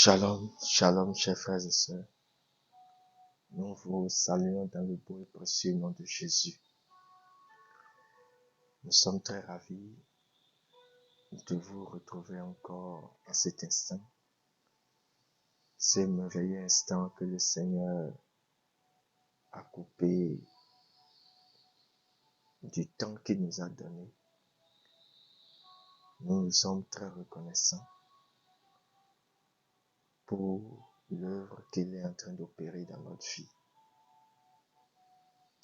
Shalom, shalom, chers frères et sœurs. Nous vous saluons dans le beau et précieux nom de Jésus. Nous sommes très ravis de vous retrouver encore à cet instant. Ce merveilleux instant que le Seigneur a coupé du temps qu'il nous a donné. Nous nous sommes très reconnaissants pour l'œuvre qu'il est en train d'opérer dans notre vie.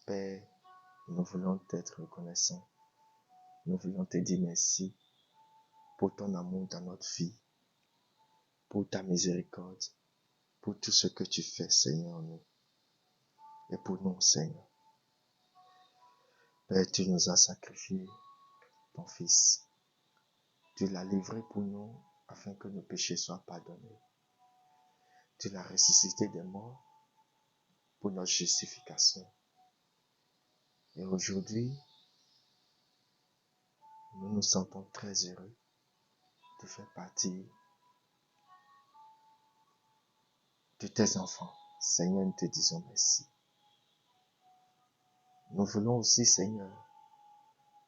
Père, nous voulons t'être reconnaissants. Nous voulons te dire merci pour ton amour dans notre vie, pour ta miséricorde, pour tout ce que tu fais, Seigneur, en nous. Et pour nous, Seigneur. Père, tu nous as sacrifié ton Fils. Tu l'as livré pour nous afin que nos péchés soient pardonnés. Tu l'as ressuscité des morts pour notre justification. Et aujourd'hui, nous nous sentons très heureux de faire partie de tes enfants. Seigneur, nous te disons merci. Nous voulons aussi, Seigneur,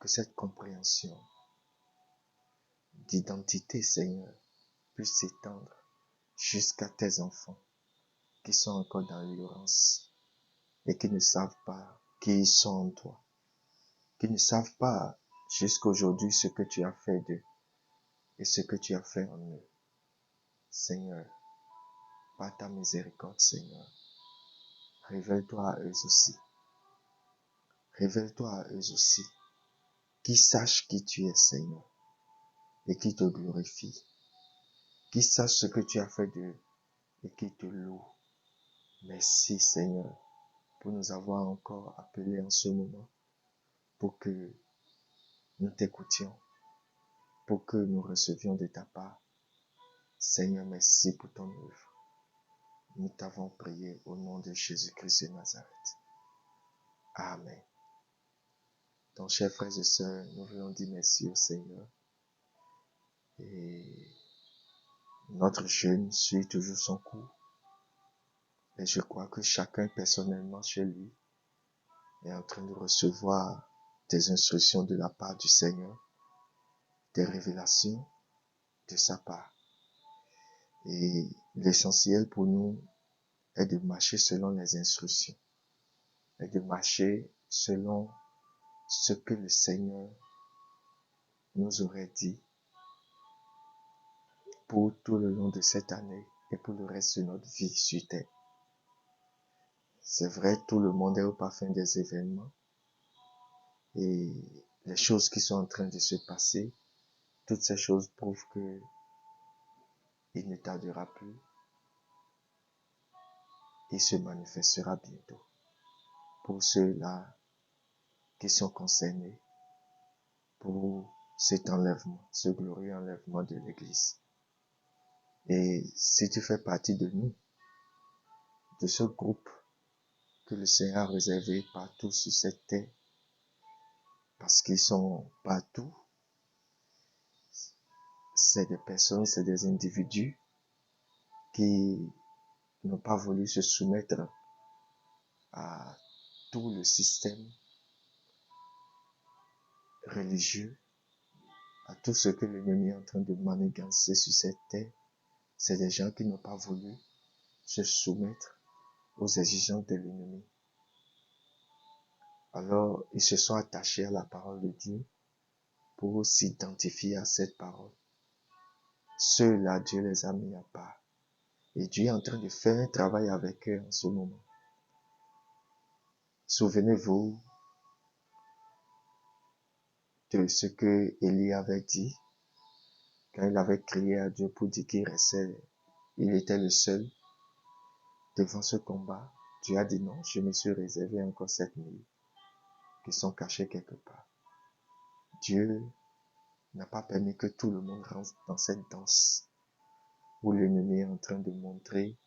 que cette compréhension d'identité, Seigneur, puisse s'étendre jusqu'à tes enfants qui sont encore dans l'ignorance et qui ne savent pas qui ils sont en toi, qui ne savent pas jusqu'aujourd'hui ce que tu as fait d'eux et ce que tu as fait en eux. Seigneur, par ta miséricorde, Seigneur, révèle-toi à eux aussi. Révèle-toi à eux aussi, qu'ils sachent qui tu es, Seigneur, et qui te glorifient, qu'ils sachent ce que tu as fait d'eux et qui te louent. Merci, Seigneur, pour nous avoir encore appelés en ce moment, pour que nous t'écoutions, pour que nous recevions de ta part. Seigneur, merci pour ton œuvre. Nous t'avons prié au nom de Jésus-Christ de Nazareth. Amen. Donc, chers frères et sœurs, nous voulons dire merci au Seigneur. Et notre jeûne suit toujours son cours. Et je crois que chacun personnellement chez lui est en train de recevoir des instructions de la part du Seigneur, des révélations de sa part. Et l'essentiel pour nous est de marcher selon les instructions, et de marcher selon ce que le Seigneur nous aurait dit pour tout le long de cette année et pour le reste de notre vie sur terre. C'est vrai, tout le monde est au parfum des événements et les choses qui sont en train de se passer, toutes ces choses prouvent que il ne tardera plus. Il se manifestera bientôt pour ceux-là qui sont concernés pour cet enlèvement, ce glorieux enlèvement de l'Église. Et si tu fais partie de nous, de ce groupe que le Seigneur a réservé partout sur cette terre, parce qu'ils sont partout, c'est des personnes, c'est des individus qui n'ont pas voulu se soumettre à tout le système religieux, à tout ce que l'ennemi est en train de manigancer sur cette terre. C'est des gens qui n'ont pas voulu se soumettre aux exigences de l'ennemi. Alors, ils se sont attachés à la parole de Dieu pour s'identifier à cette parole. Ceux-là, Dieu les a mis à part. Et Dieu est en train de faire un travail avec eux en ce moment. Souvenez-vous de ce que Élie avait dit quand il avait crié à Dieu pour dire qu'il restait, il était le seul devant ce combat. Dieu a dit non, je me suis réservé encore 7000 qui sont cachés quelque part. Dieu n'a pas permis que tout le monde rentre dans cette danse où l'ennemi est en train de montrer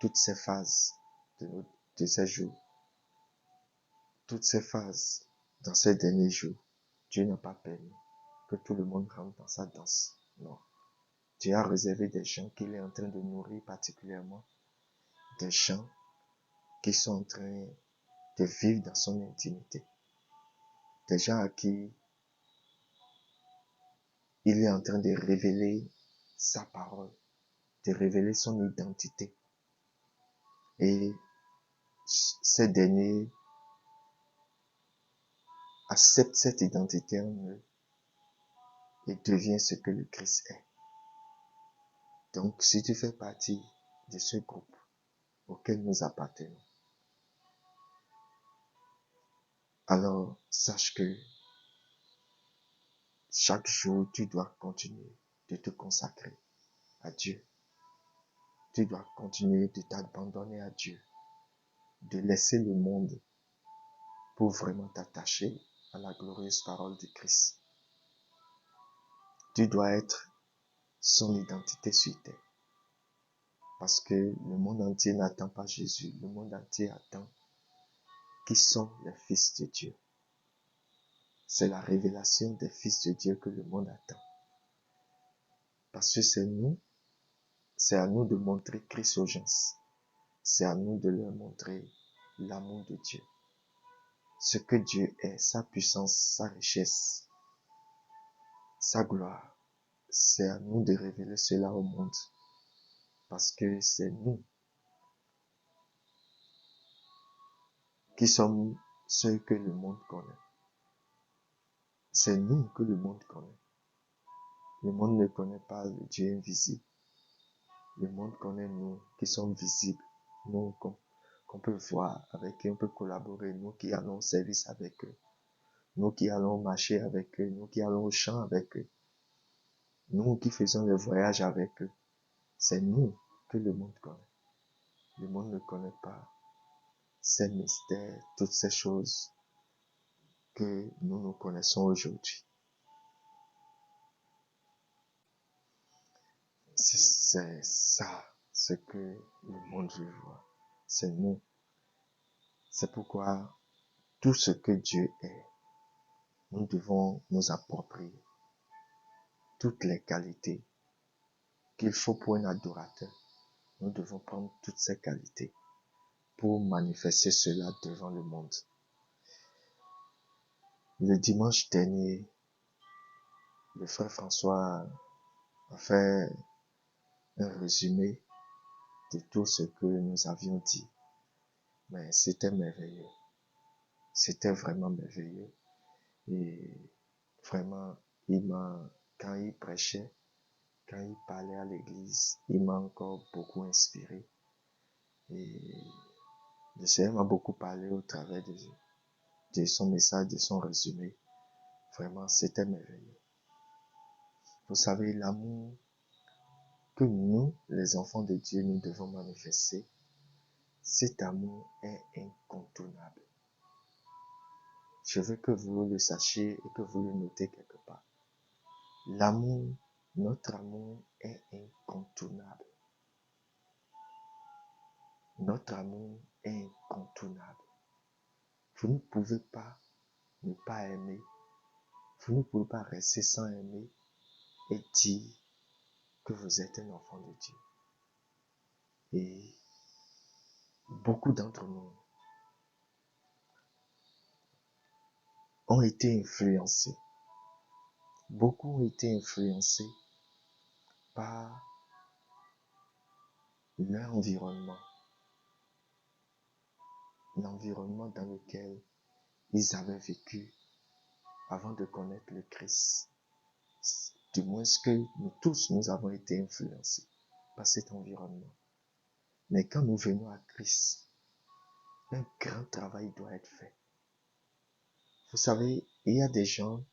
toutes ces phases de ces jours. Toutes ces phases dans ces derniers jours. Dieu n'a pas permis que tout le monde rentre dans sa danse. Non. Dieu a réservé des gens qu'il est en train de nourrir particulièrement, des gens qui sont en train de vivre dans son intimité, des gens à qui il est en train de révéler sa parole, de révéler son identité. Et ces derniers acceptent cette identité en eux et deviennent ce que le Christ est. Donc, si tu fais partie de ce groupe auquel nous appartenons, alors sache que chaque jour, tu dois continuer de te consacrer à Dieu. Tu dois continuer de t'abandonner à Dieu, de laisser le monde pour vraiment t'attacher à la glorieuse parole de Christ. Tu dois être son identité sur terre. Parce que le monde entier n'attend pas Jésus. Le monde entier attend qui sont les fils de Dieu. C'est la révélation des fils de Dieu que le monde attend. Parce que c'est à nous de montrer Christ aux gens. C'est à nous de leur montrer l'amour de Dieu. Ce que Dieu est, sa puissance, sa richesse, sa gloire. C'est à nous de révéler cela au monde. Parce que c'est nous qui sommes ceux que le monde connaît. C'est nous que le monde connaît. Le monde ne connaît pas le Dieu invisible. Le monde connaît nous qui sommes visibles, nous qu'on peut voir, avec qui on peut collaborer, nous qui allons au service avec eux, nous qui allons marcher avec eux, nous qui allons au champ avec eux, nous qui faisons le voyage avec eux. C'est nous que le monde connaît. Le monde ne connaît pas ces mystères, toutes ces choses que nous connaissons aujourd'hui. C'est ça, ce que le monde veut voir. C'est nous. C'est pourquoi tout ce que Dieu est, nous devons nous approprier. Toutes les qualités qu'il faut pour un adorateur, nous devons prendre toutes ces qualités pour manifester cela devant le monde. Le dimanche dernier, le frère François a fait un résumé de tout ce que nous avions dit. Mais c'était merveilleux. C'était vraiment merveilleux. Et vraiment, quand il prêchait, quand il parlait à l'église, il m'a encore beaucoup inspiré. Et le Seigneur m'a beaucoup parlé au travers de son message, de son résumé. Vraiment, c'était merveilleux. Vous savez, l'amour que nous, les enfants de Dieu, nous devons manifester, cet amour est incontournable. Je veux que vous le sachiez et que vous le notez quelque part. L'amour, notre amour est incontournable. Notre amour est incontournable. Vous ne pouvez pas ne pas aimer. Vous ne pouvez pas rester sans aimer et dire que vous êtes un enfant de Dieu. Et beaucoup d'entre nous ont été influencés. Beaucoup ont été influencés par leur environnement. L'environnement dans lequel ils avaient vécu avant de connaître le Christ. Du moins que nous tous, nous avons été influencés par cet environnement. Mais quand nous venons à Christ, un grand travail doit être fait. Vous savez, il y a des gens,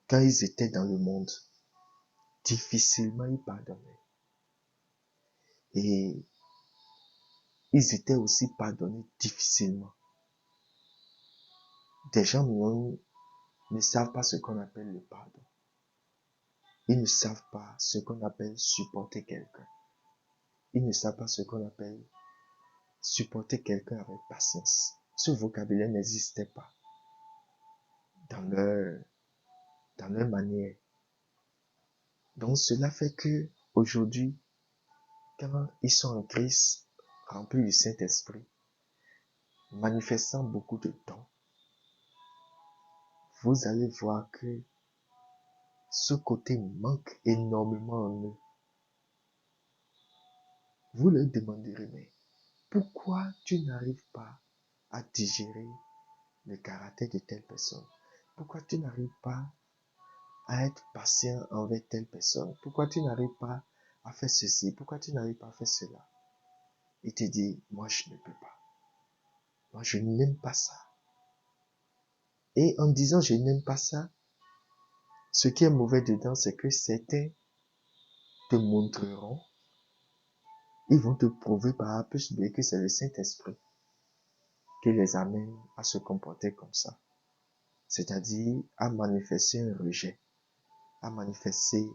quand ils étaient dans le monde, difficilement ils pardonnaient. Et ils étaient aussi pardonnés difficilement. Des gens ne savent pas ce qu'on appelle le pardon. Ils ne savent pas ce qu'on appelle supporter quelqu'un. Ils ne savent pas ce qu'on appelle supporter quelqu'un avec patience. Ce vocabulaire n'existait pas dans leur manière Donc cela fait que aujourd'hui, quand ils sont en Christ, remplis du Saint-Esprit, manifestant beaucoup de dons, vous allez voir que ce côté manque énormément en eux. Vous leur demanderez, mais pourquoi tu n'arrives pas à digérer le caractère de telle personne? Pourquoi tu n'arrives pas à être patient envers telle personne? Pourquoi tu n'arrives pas à faire ceci? Pourquoi tu n'arrives pas à faire cela? Il te dit, moi je ne peux pas. Moi je n'aime pas ça. Et en disant je n'aime pas ça, ce qui est mauvais dedans, c'est que certains te montreront, ils vont te prouver par A plus B que c'est le Saint-Esprit qui les amène à se comporter comme ça. C'est-à-dire à manifester un rejet, à manifester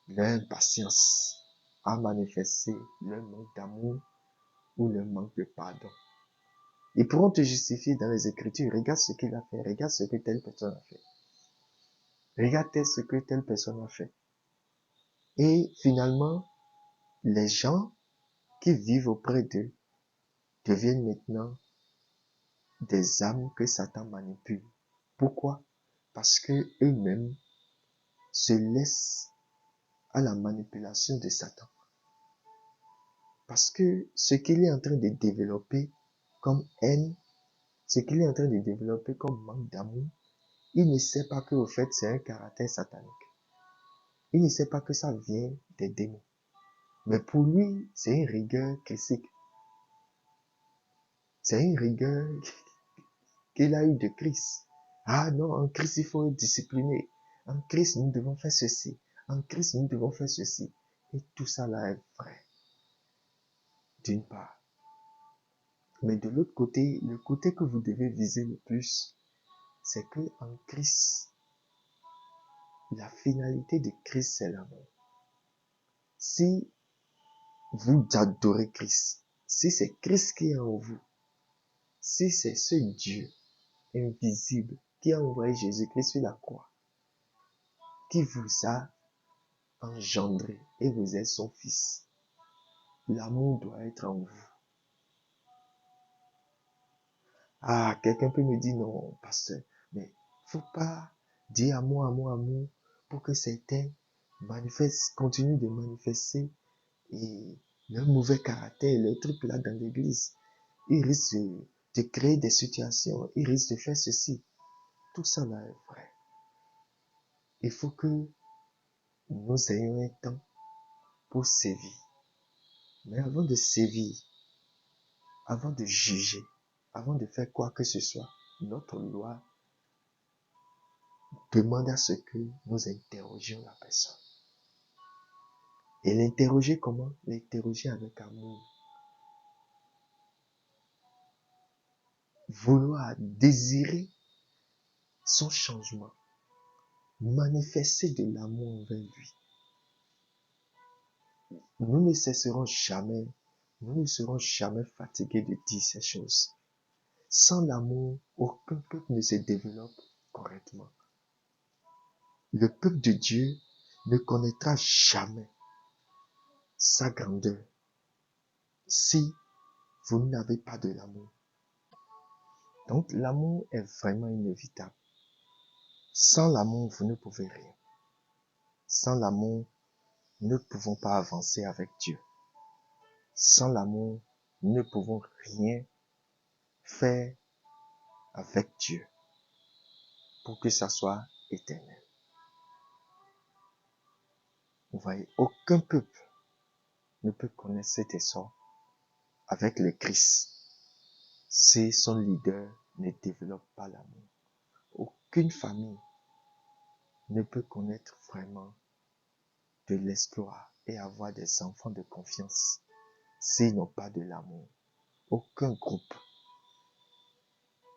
leur impatience, à manifester leur manque d'amour ou leur manque de pardon. Ils pourront te justifier dans les Écritures. Regarde ce qu'il a fait, regarde ce que telle personne a fait. Regarde ce que telle personne a fait. Et finalement, les gens qui vivent auprès d'eux deviennent maintenant des âmes que Satan manipule. Pourquoi? Parce que eux-mêmes se laissent à la manipulation de Satan. Parce que ce qu'il est en train de développer comme haine, ce qu'il est en train de développer comme manque d'amour, il ne sait pas que au fait c'est un caractère satanique. Il ne sait pas que ça vient des démons. Mais pour lui, c'est une rigueur classique. C'est une rigueur qu'il a eue de Christ. Ah non, en Christ, il faut être discipliné. En Christ, nous devons faire ceci. En Christ, nous devons faire ceci. Et tout ça là est vrai. D'une part. Mais de l'autre côté, le côté que vous devez viser le plus, c'est que en Christ, la finalité de Christ, c'est l'amour. Si vous adorez Christ, si c'est Christ qui est en vous, si c'est ce Dieu invisible qui a envoyé Jésus-Christ sur la croix, qui vous a engendré et vous êtes son fils, l'amour doit être en vous. Ah, quelqu'un peut me dire non, pasteur, mais faut pas dire amour, amour, amour pour que certains continuent de manifester et leur mauvais caractère, leur truc là dans l'église. Ils risquent de créer des situations, ils risquent de faire ceci. Tout ça là est vrai. Il faut que nous ayons un temps pour sévir. Mais avant de sévir, avant de juger, avant de faire quoi que ce soit, notre loi demande à ce que nous interrogions la personne. Et l'interroger comment? L'interroger avec amour. Vouloir désirer son changement. Manifester de l'amour envers lui. Nous ne cesserons jamais, nous ne serons jamais fatigués de dire ces choses. Sans l'amour, aucun peuple ne se développe correctement. Le peuple de Dieu ne connaîtra jamais sa grandeur si vous n'avez pas de l'amour. Donc l'amour est vraiment inévitable. Sans l'amour, vous ne pouvez rien. Sans l'amour, nous ne pouvons pas avancer avec Dieu. Sans l'amour, nous ne pouvons rien faire avec Dieu pour que ça soit éternel. Vous voyez, aucun peuple ne peut connaître cet essor avec le Christ si son leader ne développe pas l'amour. Aucune famille ne peut connaître vraiment de l'espoir et avoir des enfants de confiance s'ils n'ont pas de l'amour. Aucun groupe.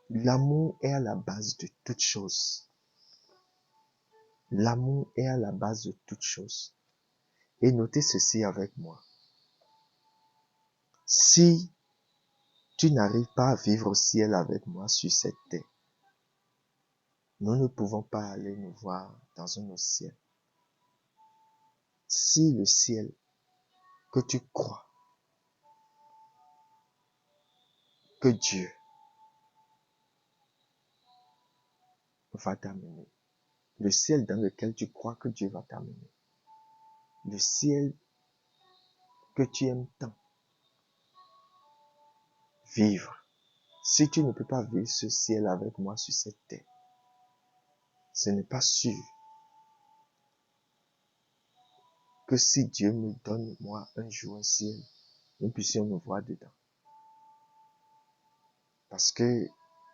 L'amour est à la base de toute chose. L'amour est à la base de toute chose. Et notez ceci avec moi. Si tu n'arrives pas à vivre au ciel avec moi sur cette terre, nous ne pouvons pas aller nous voir dans un autre ciel. si le ciel que tu crois que Dieu va t'amener, le ciel dans lequel tu crois que Dieu va t'amener, le ciel que tu aimes tant vivre, si tu ne peux pas vivre ce ciel avec moi sur cette terre, ce n'est pas sûr que si Dieu me donne, moi, un jour un ciel, nous puissions nous voir dedans. Parce que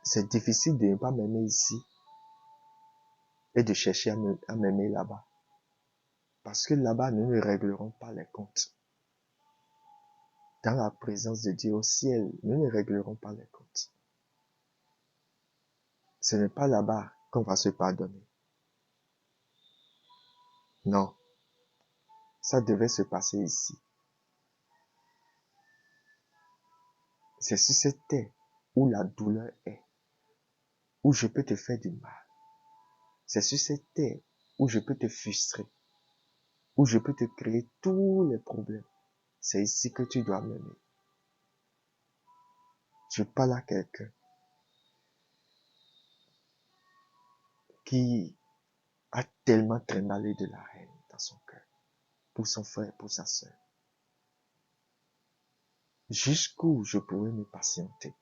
c'est difficile de ne pas m'aimer ici et de chercher à m'aimer là-bas. Parce que là-bas, nous ne réglerons pas les comptes. Dans la présence de Dieu au ciel, nous ne réglerons pas les comptes. Ce n'est pas là-bas qu'on va se pardonner. Non. Ça devait se passer ici. C'est sur cette terre où la douleur est, où je peux te faire du mal. C'est sur cette terre où je peux te frustrer, où je peux te créer tous les problèmes. C'est ici que tu dois m'aimer. Je parle à quelqu'un qui a tellement trimballé de la haine dans son cœur, pour son frère, pour sa sœur. Jusqu'où je pourrais me patienter,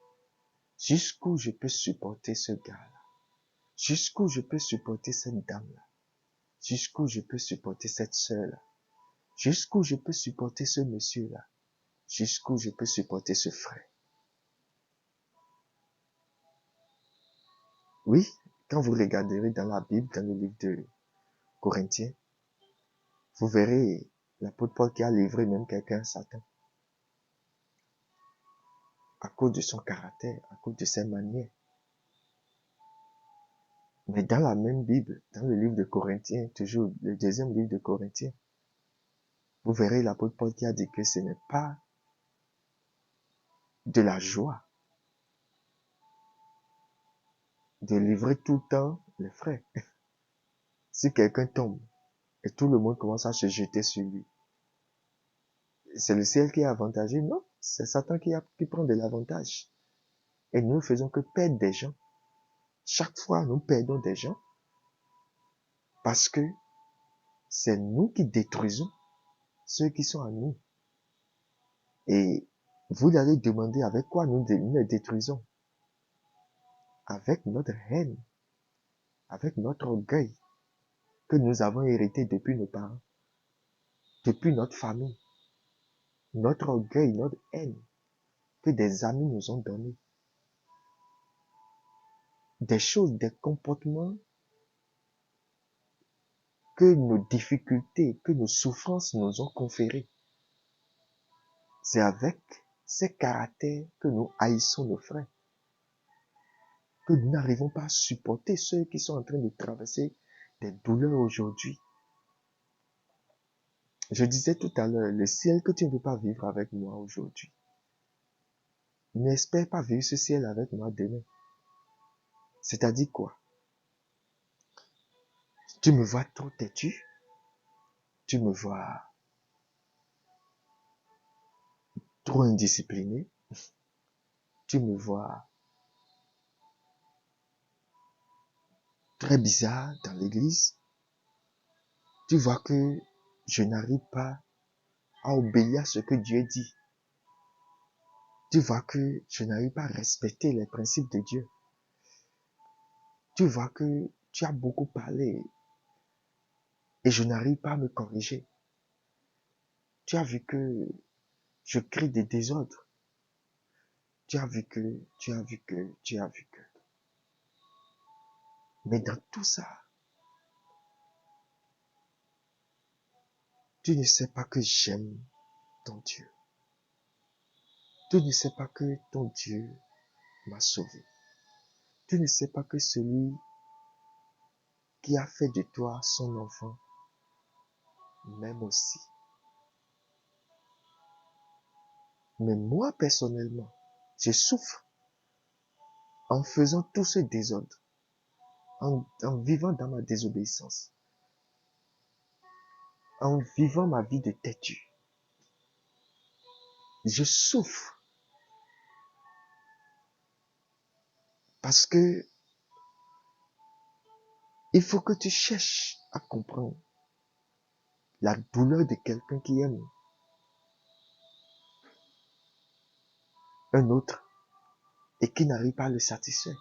jusqu'où je peux supporter ce gars-là, jusqu'où je peux supporter cette dame-là, jusqu'où je peux supporter cette sœur-là, jusqu'où je peux supporter ce monsieur-là, jusqu'où je peux supporter ce frère. Oui, quand vous regarderez dans la Bible, dans le livre de Corinthiens, vous verrez l'apôtre Paul qui a livré même quelqu'un à Satan. À cause de son caractère, à cause de ses manières. Mais dans la même Bible, dans le livre de Corinthiens, toujours le deuxième livre de Corinthiens, vous verrez l'apôtre Paul qui a dit que ce n'est pas de la joie de livrer tout le temps les frères. Si quelqu'un tombe et tout le monde commence à se jeter sur lui, c'est le ciel qui est avantagé? Non, c'est Satan qui prend de l'avantage. Et nous ne faisons que perdre des gens. Chaque fois, nous perdons des gens parce que c'est nous qui détruisons ceux qui sont à nous. Et vous allez demander avec quoi nous les détruisons. Avec notre haine, avec notre orgueil que nous avons hérité depuis nos parents, depuis notre famille. Notre orgueil, notre haine que des amis nous ont donné. Des choses, des comportements que nos difficultés, que nos souffrances nous ont conférés. C'est avec ces caractères que nous haïssons nos frères. Que nous n'arrivons pas à supporter ceux qui sont en train de traverser des douleurs aujourd'hui. Je disais tout à l'heure, le ciel que tu ne veux pas vivre avec moi aujourd'hui, n'espère pas vivre ce ciel avec moi demain. C'est-à-dire quoi? Tu me vois trop têtu, tu me vois trop indiscipliné, tu me vois très bizarre dans l'église, tu vois que je n'arrive pas à obéir à ce que Dieu dit. Tu vois que je n'arrive pas à respecter les principes de Dieu. Tu vois que tu as beaucoup parlé et je n'arrive pas à me corriger. Tu as vu que je crée des désordres. Tu as vu que. Mais dans tout ça, tu ne sais pas que j'aime ton Dieu. Tu ne sais pas que ton Dieu m'a sauvé. Tu ne sais pas que celui qui a fait de toi son enfant m'aime aussi. Mais moi, personnellement, je souffre en faisant tout ce désordre, en vivant dans ma désobéissance, en vivant ma vie de têtu, je souffre parce que il faut que tu cherches à comprendre la douleur de quelqu'un qui aime un autre et qui n'arrive pas à le satisfaire.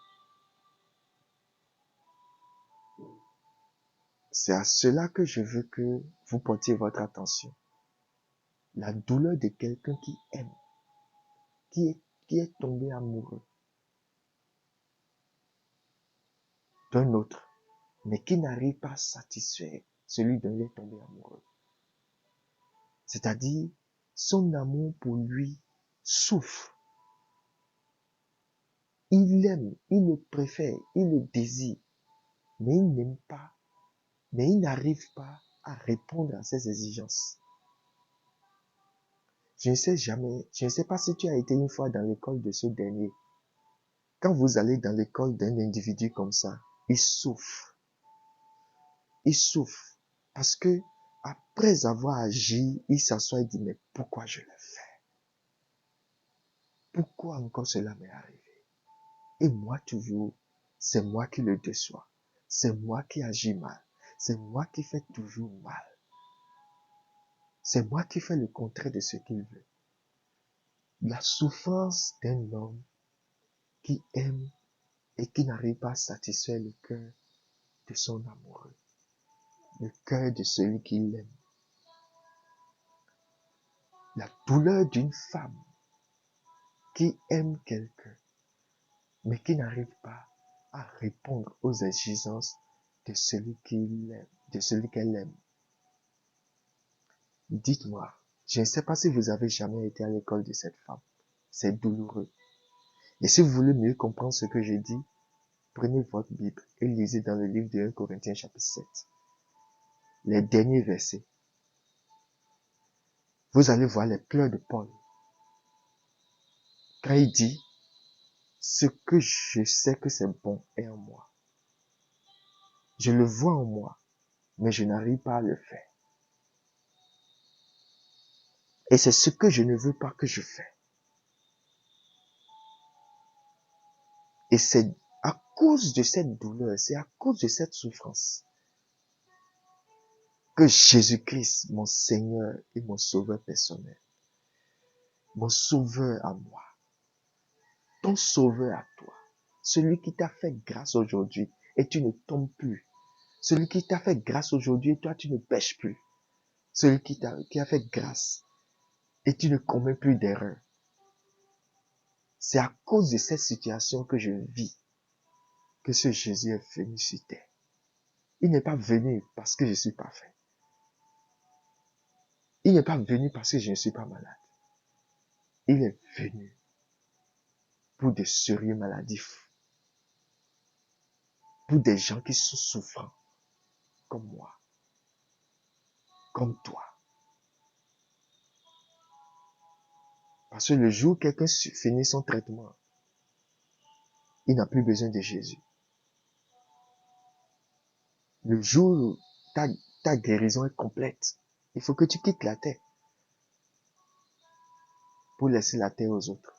C'est à cela que je veux que vous portiez votre attention. La douleur de quelqu'un qui aime, qui est tombé amoureux d'un autre, mais qui n'arrive pas à satisfaire celui dont il est tombé amoureux. C'est-à-dire, son amour pour lui souffre. Il l'aime, il le préfère, il le désire, mais il n'aime pas, mais il n'arrive pas à répondre à ses exigences. Je ne sais pas si tu as été une fois dans l'école de ce dernier. Quand vous allez dans l'école d'un individu comme ça, il souffre. Il souffre parce que après avoir agi, il s'assoit et dit, mais pourquoi je le fais? Pourquoi encore cela m'est arrivé? Et moi toujours, c'est moi qui le déçois. C'est moi qui agis mal. C'est moi qui fais toujours mal. C'est moi qui fais le contraire de ce qu'il veut. La souffrance d'un homme qui aime et qui n'arrive pas à satisfaire le cœur de son amoureux, le cœur de celui qui l'aime. La douleur d'une femme qui aime quelqu'un, mais qui n'arrive pas à répondre aux exigences de celui qu'il aime, de celui qu'elle aime. Dites-moi, je ne sais pas si vous avez jamais été à l'école de cette femme. C'est douloureux. Et si vous voulez mieux comprendre ce que j'ai dit, prenez votre Bible et lisez dans le livre de 1 Corinthiens chapitre 7. Les derniers versets. Vous allez voir les pleurs de Paul. Quand il dit, ce que je sais que c'est bon est en moi. Je le vois en moi, mais je n'arrive pas à le faire. Et c'est ce que je ne veux pas que je fais. Et c'est à cause de cette douleur, c'est à cause de cette souffrance que Jésus-Christ, mon Seigneur et mon Sauveur personnel, mon Sauveur à moi, ton Sauveur à toi, celui qui t'a fait grâce aujourd'hui et tu ne tombes plus, celui qui t'a fait grâce aujourd'hui et toi tu ne pèches plus, celui qui a fait grâce et tu ne commets plus d'erreur. C'est à cause de cette situation que je vis que ce Jésus est venu sur terre. Il n'est pas venu parce que je suis parfait. Il n'est pas venu parce que je ne suis pas malade. Il est venu pour des sérieux maladifs, pour des gens qui sont souffrants, comme moi, comme toi. Parce que le jour où quelqu'un finit son traitement, il n'a plus besoin de Jésus. Le jour où ta guérison est complète, il faut que tu quittes la terre pour laisser la terre aux autres,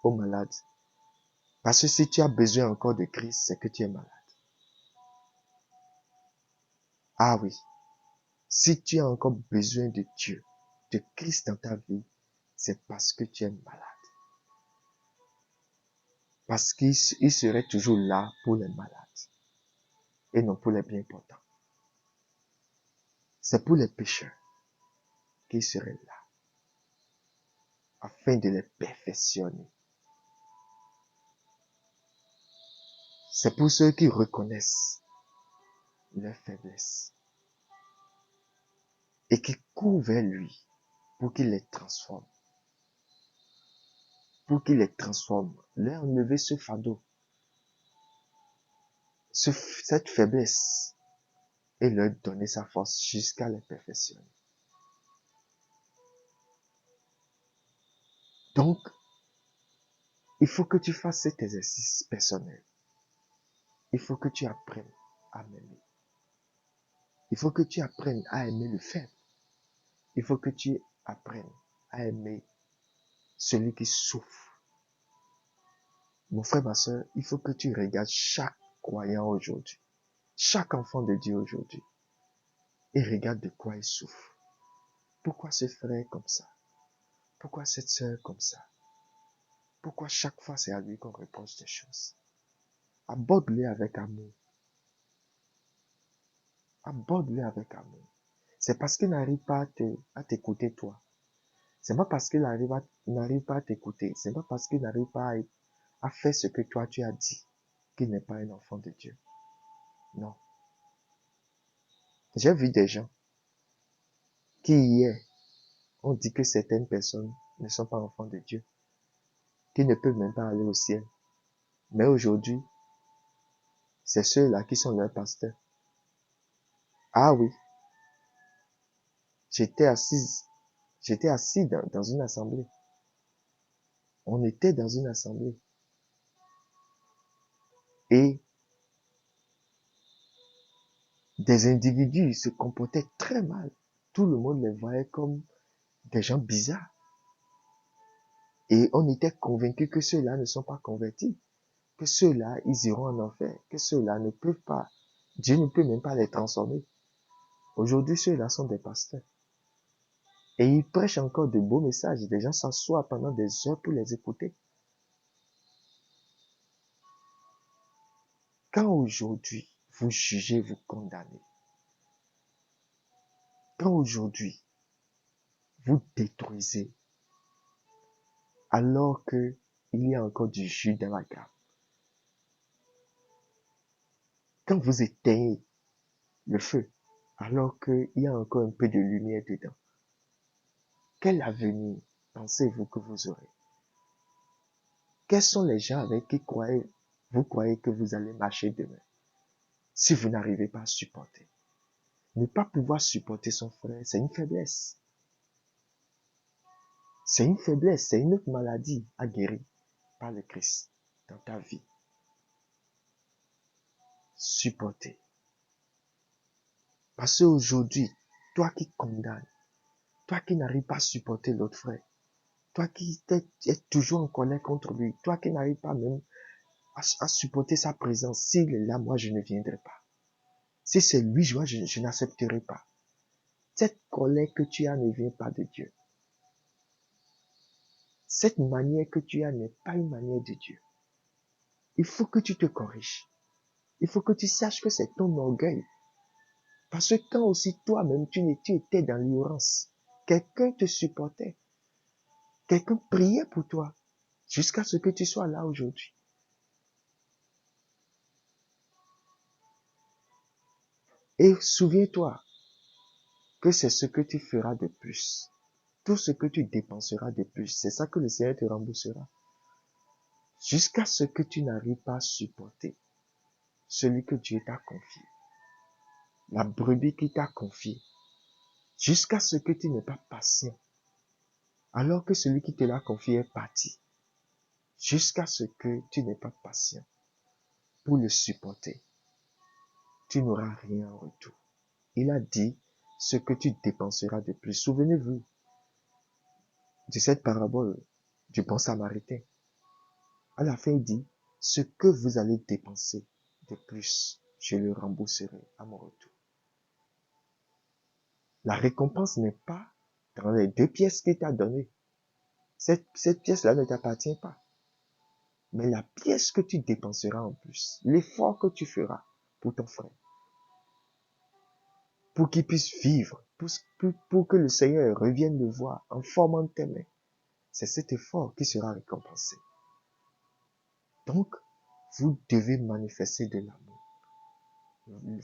aux malades. Parce que si tu as besoin encore de Christ, c'est que tu es malade. Ah oui, si tu as encore besoin de Dieu, de Christ dans ta vie, c'est parce que tu es malade. Parce qu'il serait toujours là pour les malades et non pour les bien portants. C'est pour les pécheurs qu'il serait là afin de les perfectionner. C'est pour ceux qui reconnaissent leurs faiblesses et qui courent vers lui pour qu'il les transforme. Pour qu'il les transforme, leur enlever ce fardeau, cette faiblesse et leur donner sa force jusqu'à les perfectionner. Donc, il faut que tu fasses cet exercice personnel. Il faut que tu apprennes à m'aimer. Il faut que tu apprennes à aimer le faible. Il faut que tu apprennes à aimer celui qui souffre. Mon frère, ma soeur, il faut que tu regardes chaque croyant aujourd'hui, chaque enfant de Dieu aujourd'hui, et regarde de quoi il souffre. Pourquoi ce frère est comme ça? Pourquoi cette sœur est comme ça? Pourquoi chaque fois c'est à lui qu'on reproche des choses? Aborde-le avec amour. Aborde-le avec amour. C'est parce qu'il n'arrive pas à t'écouter toi. C'est pas parce qu'il n'arrive pas à t'écouter. C'est pas parce qu'il n'arrive pas à faire ce que toi tu as dit qu'il n'est pas un enfant de Dieu. Non. J'ai vu des gens qui hier ont dit que certaines personnes ne sont pas enfants de Dieu, qui ne peuvent même pas aller au ciel. Mais aujourd'hui, c'est ceux-là qui sont leurs pasteurs. Ah oui, j'étais assis dans une assemblée. On était dans une assemblée. Et des individus se comportaient très mal. Tout le monde les voyait comme des gens bizarres. Et on était convaincus que ceux-là ne sont pas convertis. Que ceux-là, ils iront en enfer. Que ceux-là ne peuvent pas. Dieu ne peut même pas les transformer. Aujourd'hui, ceux-là sont des pasteurs. Et ils prêchent encore de beaux messages. Des gens s'assoient pendant des heures pour les écouter. Quand aujourd'hui, vous jugez, vous condamnez. Quand aujourd'hui, vous détruisez, alors que il y a encore du jus dans la grappe. Quand vous éteignez le feu, alors qu'il y a encore un peu de lumière dedans, quel avenir pensez-vous que vous aurez? Quels sont les gens avec qui vous croyez que vous allez marcher demain si vous n'arrivez pas à supporter? Ne pas pouvoir supporter son frère, c'est une faiblesse. C'est une faiblesse, c'est une autre maladie à guérir par le Christ dans ta vie. Supporter. Parce qu'aujourd'hui, toi qui condamnes, toi qui n'arrives pas à supporter l'autre frère, toi qui es toujours en colère contre lui, toi qui n'arrives pas même à supporter sa présence, s'il est là, moi je ne viendrai pas. Si c'est lui, je n'accepterai pas. Cette colère que tu as ne vient pas de Dieu. Cette manière que tu as n'est pas une manière de Dieu. Il faut que tu te corriges. Il faut que tu saches que c'est ton orgueil. Parce que quand aussi toi-même tu étais dans l'ignorance, quelqu'un te supportait. Quelqu'un priait pour toi jusqu'à ce que tu sois là aujourd'hui. Et souviens-toi que c'est ce que tu feras de plus. Tout ce que tu dépenseras de plus, c'est ça que le Seigneur te remboursera. Jusqu'à ce que tu n'arrives pas à supporter celui que Dieu t'a confié. La brebis qui t'a confié. Jusqu'à ce que tu n'es pas patient. Alors que celui qui te l'a confié est parti. Jusqu'à ce que tu n'es pas patient pour le supporter. Tu n'auras rien en retour. Il a dit ce que tu dépenseras de plus. Souvenez-vous de cette parabole du bon samaritain. À la fin, il dit, ce que vous allez dépenser de plus, je le rembourserai à mon retour. La récompense n'est pas dans les 2 pièces qu'il t'a données. Cette pièce-là ne t'appartient pas. Mais la pièce que tu dépenseras en plus, l'effort que tu feras pour ton frère, pour qu'il puisse vivre, pour que le Seigneur revienne le voir en formant tes mains, c'est cet effort qui sera récompensé. Donc, vous devez manifester de l'amour.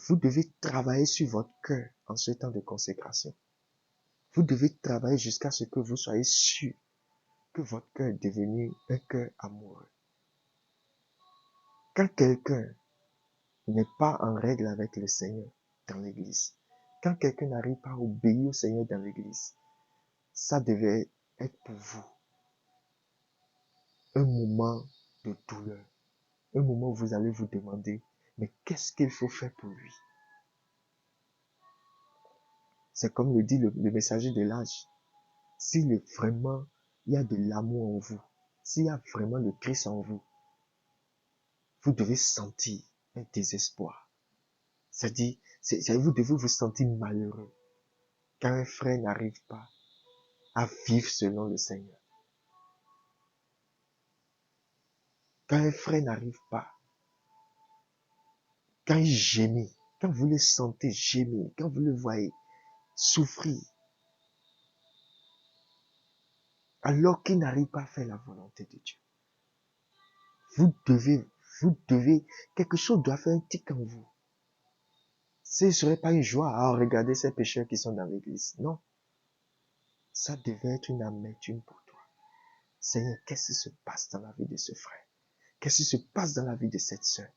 Vous devez travailler sur votre cœur en ce temps de consécration. Vous devez travailler jusqu'à ce que vous soyez sûr que votre cœur est devenu un cœur amoureux. Quand quelqu'un n'est pas en règle avec le Seigneur dans l'église, quand quelqu'un n'arrive pas à obéir au Seigneur dans l'église, ça devait être pour vous un moment de douleur, un moment où vous allez vous demander, mais qu'est-ce qu'il faut faire pour lui? C'est comme le dit le messager de l'âge. S'il vraiment, il y a de l'amour en vous, s'il y a vraiment le Christ en vous, vous devez sentir un désespoir. C'est-à-dire, vous devez vous sentir malheureux quand un frère n'arrive pas à vivre selon le Seigneur. Quand un frère n'arrive pas, quand il gémit, quand vous le sentez gémir, quand vous le voyez souffrir, alors qu'il n'arrive pas à faire la volonté de Dieu. Vous devez, quelque chose doit faire un tic en vous. Ce ne serait pas une joie à regarder ces pécheurs qui sont dans l'église. Non. Ça devait être une amertume pour toi. Seigneur, qu'est-ce qui se passe dans la vie de ce frère? Qu'est-ce qui se passe dans la vie de cette sœur?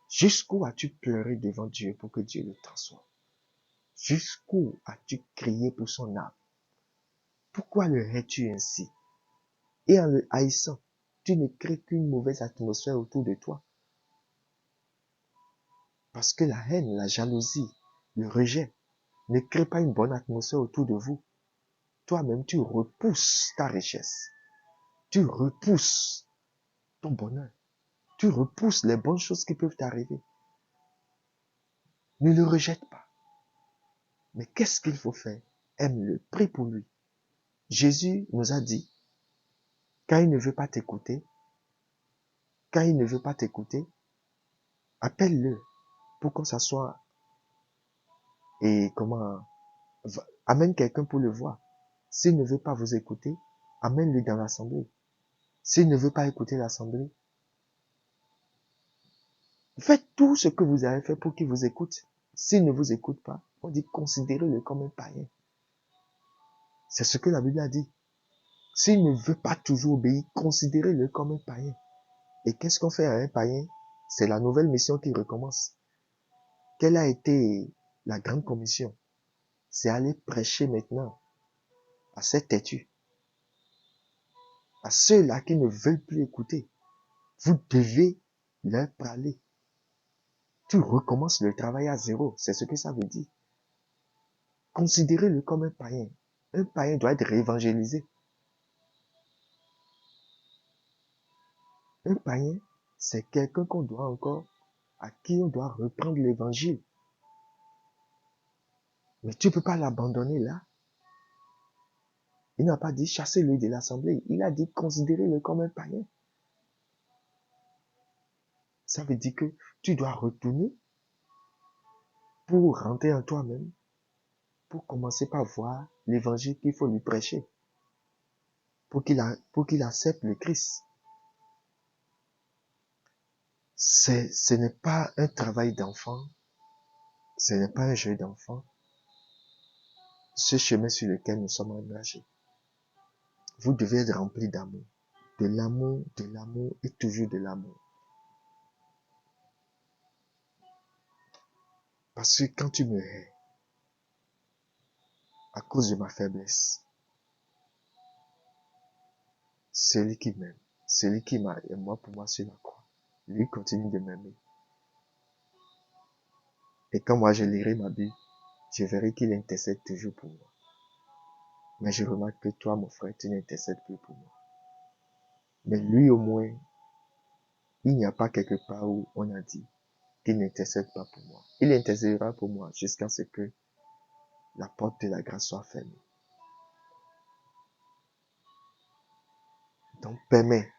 Jusqu'où as-tu pleuré devant Dieu pour que Dieu le transforme? Jusqu'où as-tu crié pour son âme? Pourquoi le hais-tu ainsi? Et en le haïssant, tu ne crées qu'une mauvaise atmosphère autour de toi. Parce que la haine, la jalousie, le rejet ne crée pas une bonne atmosphère autour de vous. Toi-même, tu repousses ta richesse. Tu repousses ton bonheur. Tu repousses les bonnes choses qui peuvent t'arriver. Ne le rejette pas. Mais qu'est-ce qu'il faut faire? Aime-le, prie pour lui. Jésus nous a dit, quand il ne veut pas t'écouter, appelle-le pour qu'on s'assoie et amène quelqu'un pour le voir. S'il ne veut pas vous écouter, amène-le dans l'assemblée. S'il ne veut pas écouter l'assemblée, faites tout ce que vous avez fait pour qu'il vous écoute. S'il ne vous écoute pas, on dit considérez-le comme un païen. C'est ce que la Bible a dit. S'il ne veut pas toujours obéir, considérez-le comme un païen. Et qu'est-ce qu'on fait à un païen? C'est la nouvelle mission qui recommence. Quelle a été la grande commission? C'est aller prêcher maintenant à ces têtus, à ceux-là qui ne veulent plus écouter. Vous devez leur parler. Tu recommences le travail à zéro. C'est ce que ça veut dire. Considérez-le comme un païen. Un païen doit être réévangélisé. Un païen, c'est quelqu'un à qui on doit reprendre l'évangile. Mais tu ne peux pas l'abandonner là. Il n'a pas dit chassez-le de l'assemblée. Il a dit considérez-le comme un païen. Ça veut dire que tu dois retourner pour rentrer en toi-même, pour commencer par voir l'évangile qu'il faut lui prêcher, pour qu'il accepte le Christ. Ce n'est pas un travail d'enfant, ce n'est pas un jeu d'enfant, ce chemin sur lequel nous sommes engagés. Vous devez être rempli d'amour, de l'amour, de l'amour et toujours de l'amour. Parce que quand tu me hais, à cause de ma faiblesse, celui qui m'aime, celui qui m'a et moi pour moi sur la croix, lui continue de m'aimer. Et quand moi je lirai ma Bible, je verrai qu'il intercède toujours pour moi. Mais je remarque que toi, mon frère, tu n'intercèdes plus pour moi. Mais lui au moins, il n'y a pas quelque part où on a dit qu'il n'intercède pas pour moi. Il intercédera pour moi jusqu'à ce que la porte de la grâce soit fermée. Donc permets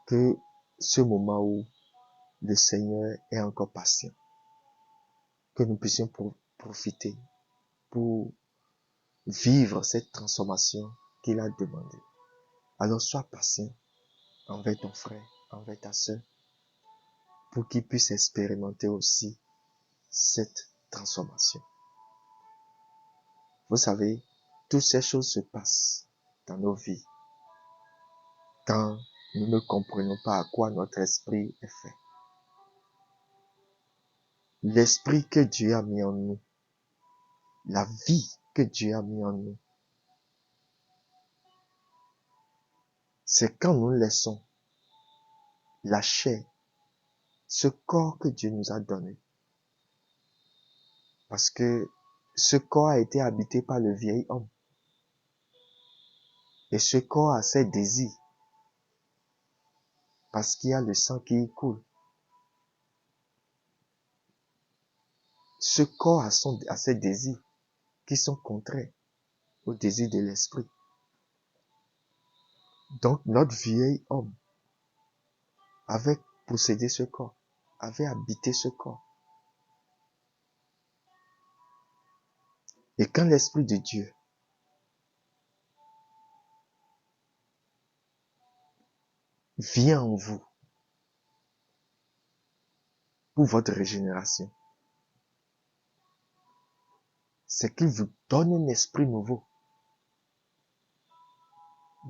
que ce moment où le Seigneur est encore patient, que nous puissions profiter pour vivre cette transformation qu'il a demandée. Alors sois patient envers ton frère, envers ta sœur, pour qu'ils puissent expérimenter aussi cette transformation. Vous savez, toutes ces choses se passent dans nos vies quand nous ne comprenons pas à quoi notre esprit est fait. L'esprit que Dieu a mis en nous, la vie que Dieu a mis en nous, c'est quand nous laissons la chair, ce corps que Dieu nous a donné. Parce que ce corps a été habité par le vieil homme. Et ce corps a ses désirs. Parce qu'il y a le sang qui y coule. Ce corps a ses désirs qui sont contraires aux désirs de l'esprit. Donc notre vieil homme avait possédé ce corps, avait habité ce corps. Et quand l'Esprit de Dieu vient en vous pour votre régénération, c'est qu'il vous donne un esprit nouveau.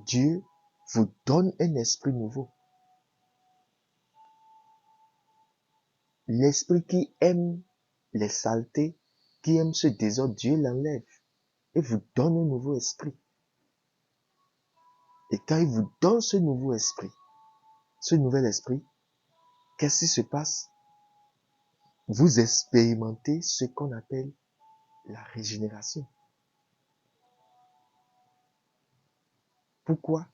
Dieu vous donne un esprit nouveau. L'esprit qui aime les saletés, qui aime ce désordre, Dieu l'enlève et vous donne un nouveau esprit. Et quand il vous donne ce nouveau esprit, ce nouvel esprit, qu'est-ce qui se passe? Vous expérimentez ce qu'on appelle la régénération. Pourquoi?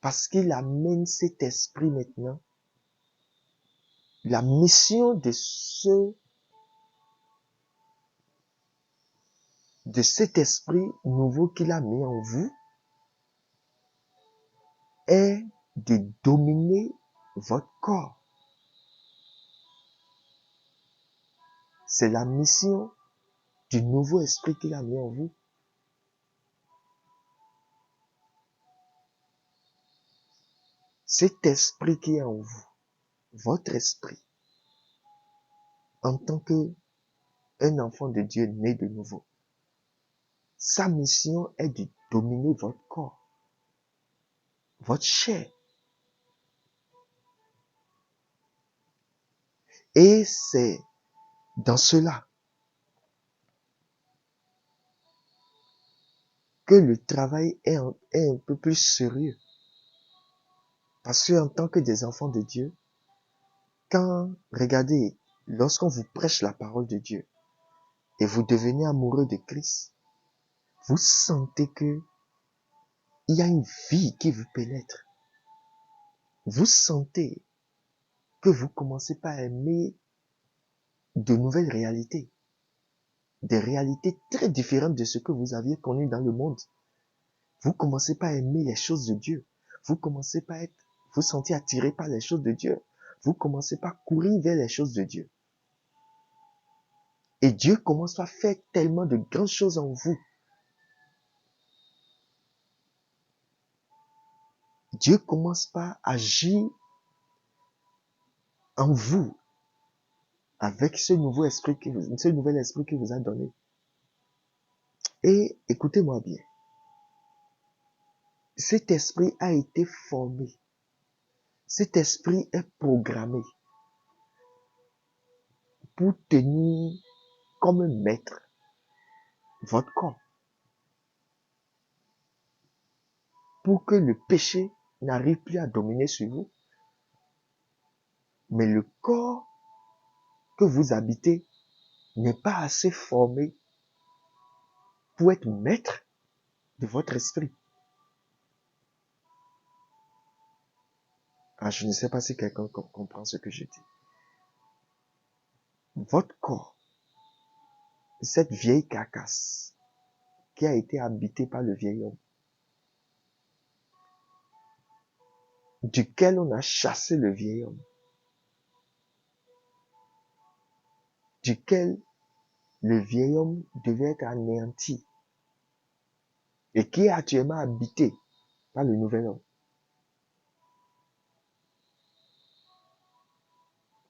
Parce qu'il amène cet esprit maintenant. La mission de cet esprit nouveau qu'il a mis en vous est de dominer votre corps. C'est la mission du nouveau esprit qu'il a mis en vous. Cet esprit qui est en vous, votre esprit, en tant qu'un enfant de Dieu né de nouveau, sa mission est de dominer votre corps, votre chair. Et c'est dans cela que le travail est un peu plus sérieux. Parce qu'en tant que des enfants de Dieu, regardez, lorsqu'on vous prêche la parole de Dieu et vous devenez amoureux de Christ, vous sentez que il y a une vie qui vous pénètre. Vous sentez que vous commencez par aimer de nouvelles réalités. Des réalités très différentes de ce que vous aviez connu dans le monde. Vous commencez par aimer les choses de Dieu. Vous commencez par vous sentir attiré par les choses de Dieu. Vous commencez par courir vers les choses de Dieu. Et Dieu commence à faire tellement de grandes choses en vous. Dieu commence par agir en vous avec ce nouvel esprit qu'il vous a donné. Et écoutez-moi bien. Cet esprit a été formé. Cet esprit est programmé pour tenir comme un maître votre corps. Pour que le péché n'arrive plus à dominer sur vous. Mais le corps que vous habitez n'est pas assez formé pour être maître de votre esprit. Ah, je ne sais pas si quelqu'un comprend ce que je dis. Votre corps, cette vieille carcasse qui a été habitée par le vieil homme, duquel on a chassé le vieil homme, duquel le vieil homme devait être anéanti et qui est actuellement habité par le nouvel homme,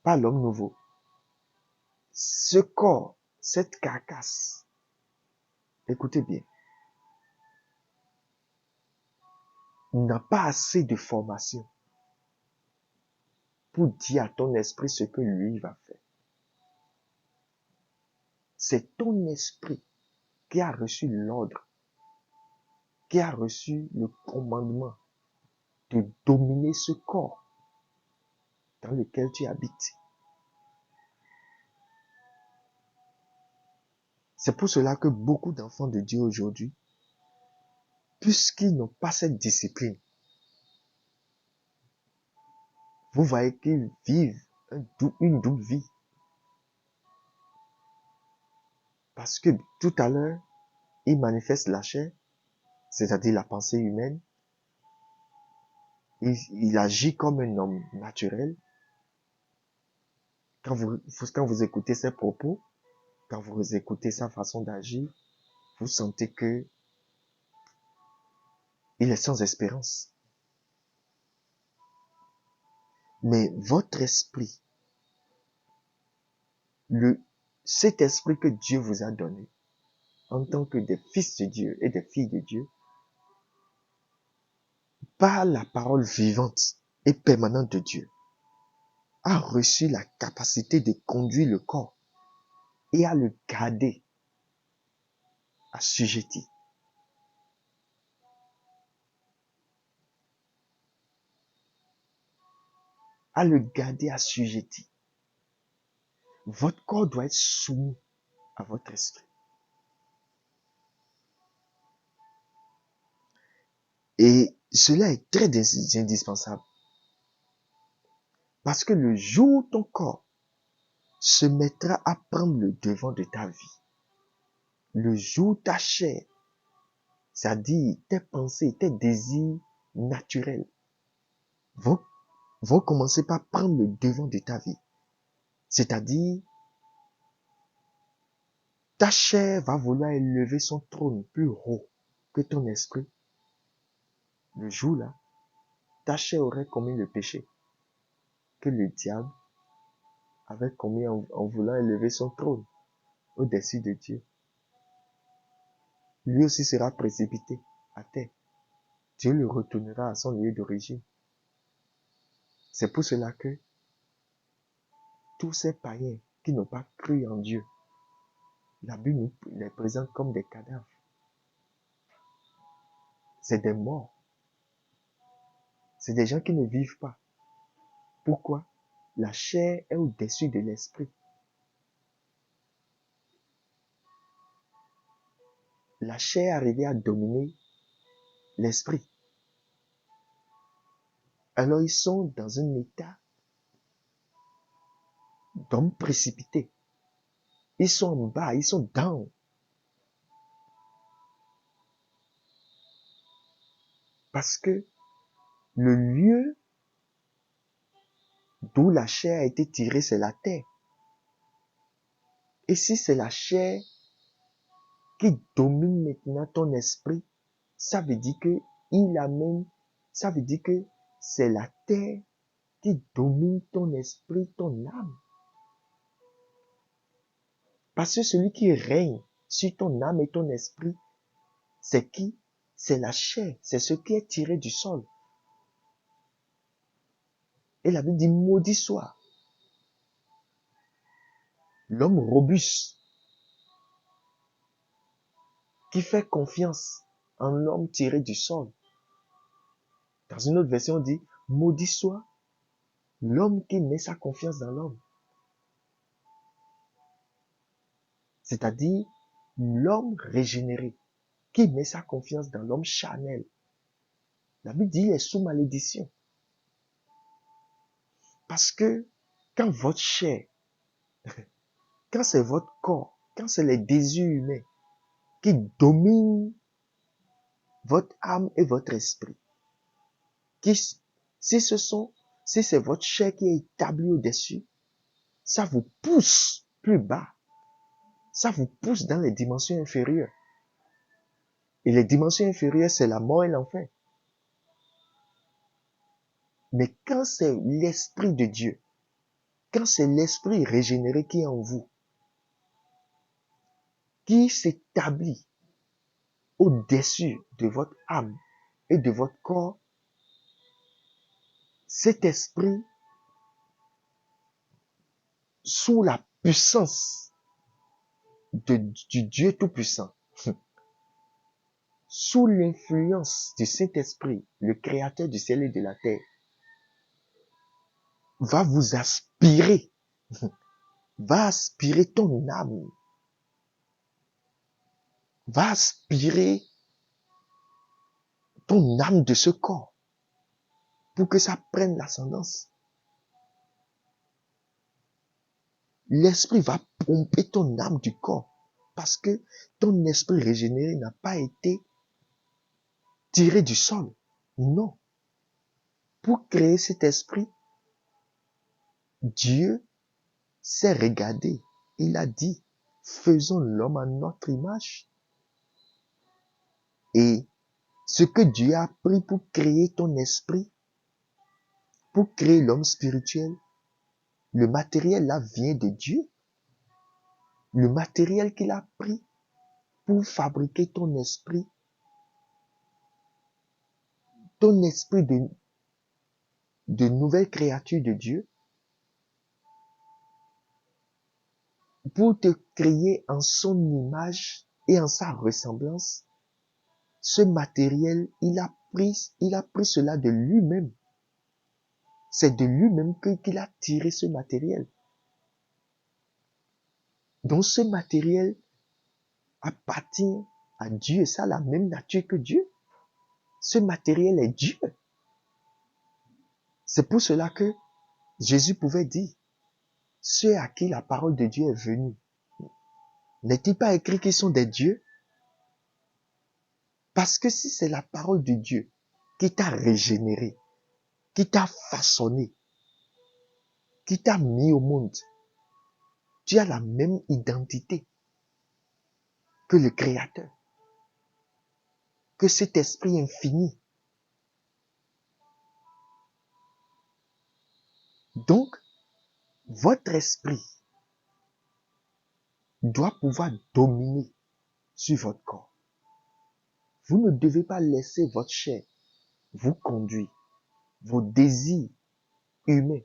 par l'homme nouveau. Ce corps, cette carcasse, écoutez bien, n'a pas assez de formation pour dire à ton esprit ce que lui va faire. C'est ton esprit qui a reçu l'ordre, qui a reçu le commandement de dominer ce corps dans lequel tu habites. C'est pour cela que beaucoup d'enfants de Dieu aujourd'hui, puisqu'ils n'ont pas cette discipline, vous voyez qu'ils vivent une double vie. Parce que tout à l'heure, ils manifestent la chair, c'est-à-dire la pensée humaine. Il agit comme un homme naturel. Quand vous écoutez ses propos, quand vous écoutez sa façon d'agir, vous sentez que il est sans espérance. Mais votre esprit, cet esprit que Dieu vous a donné, en tant que des fils de Dieu et des filles de Dieu, par la parole vivante et permanente de Dieu, a reçu la capacité de conduire le corps et à le garder assujetti. À le garder assujetti. Votre corps doit être soumis à votre esprit. Et cela est très indispensable. Parce que le jour où ton corps se mettra à prendre le devant de ta vie, le jour où ta chair, c'est-à-dire tes pensées, tes désirs naturels, vont commencer par prendre le devant de ta vie. C'est-à-dire, ta chair va vouloir élever son trône plus haut que ton esprit. Le jour-là, ta chair aurait commis le péché que le diable avait commis en voulant élever son trône au-dessus de Dieu. Lui aussi sera précipité à terre. Dieu le retournera à son lieu d'origine. C'est pour cela que tous ces païens qui n'ont pas cru en Dieu, la Bible nous les présente comme des cadavres. C'est des morts. C'est des gens qui ne vivent pas. Pourquoi? La chair est au-dessus de l'esprit. La chair est arrivée à dominer l'esprit. Alors ils sont dans un état d'hommes précipités. Ils sont en bas, ils sont down. Parce que le lieu d'où la chair a été tirée, c'est la terre. Et si c'est la chair qui domine maintenant ton esprit, ça veut dire que ça veut dire que c'est la terre qui domine ton esprit, ton âme. Parce que celui qui règne sur ton âme et ton esprit, c'est qui? C'est la chair, c'est ce qui est tiré du sol. Et la Bible dit, maudit soit l'homme robuste qui fait confiance en l'homme tiré du sol. Dans une autre version, on dit, maudit soit l'homme qui met sa confiance dans l'homme. C'est-à-dire l'homme régénéré qui met sa confiance dans l'homme charnel. La Bible dit, il est sous malédiction. Parce que quand votre chair, quand c'est votre corps, quand c'est les désirs humains qui dominent votre âme et votre esprit, si c'est votre chair qui est établie au-dessus, ça vous pousse plus bas. Ça vous pousse dans les dimensions inférieures. Et les dimensions inférieures, c'est la mort et l'enfer. Mais quand c'est l'Esprit de Dieu, quand c'est l'Esprit régénéré qui est en vous, qui s'établit au-dessus de votre âme et de votre corps, cet esprit, sous la puissance du Dieu Tout-Puissant, sous l'influence du Saint-Esprit, le Créateur du ciel et de la terre, va vous aspirer, va aspirer ton âme va aspirer ton âme de ce corps pour que ça prenne l'ascendance. L'esprit va pomper ton âme du corps parce que ton esprit régénéré n'a pas été tiré du sol. Non. Pour créer cet esprit, Dieu s'est regardé. Il a dit, faisons l'homme à notre image. Et ce que Dieu a pris pour créer ton esprit, pour créer l'homme spirituel, le matériel là vient de Dieu. Le matériel qu'il a pris pour fabriquer ton esprit de nouvelle créature de Dieu, pour te créer en son image et en sa ressemblance, ce matériel, il a pris cela de lui-même. C'est de lui-même qu'il a tiré ce matériel. Donc ce matériel appartient à Dieu. Ça a la même nature que Dieu. Ce matériel est Dieu. C'est pour cela que Jésus pouvait dire, ceux à qui la parole de Dieu est venue, n'est-il pas écrit qu'ils sont des dieux? Parce que si c'est la parole de Dieu qui t'a régénéré, qui t'a façonné, qui t'a mis au monde, tu as la même identité que le Créateur, que cet esprit infini. Donc, votre esprit doit pouvoir dominer sur votre corps. Vous ne devez pas laisser votre chair vous conduire, vos désirs humains,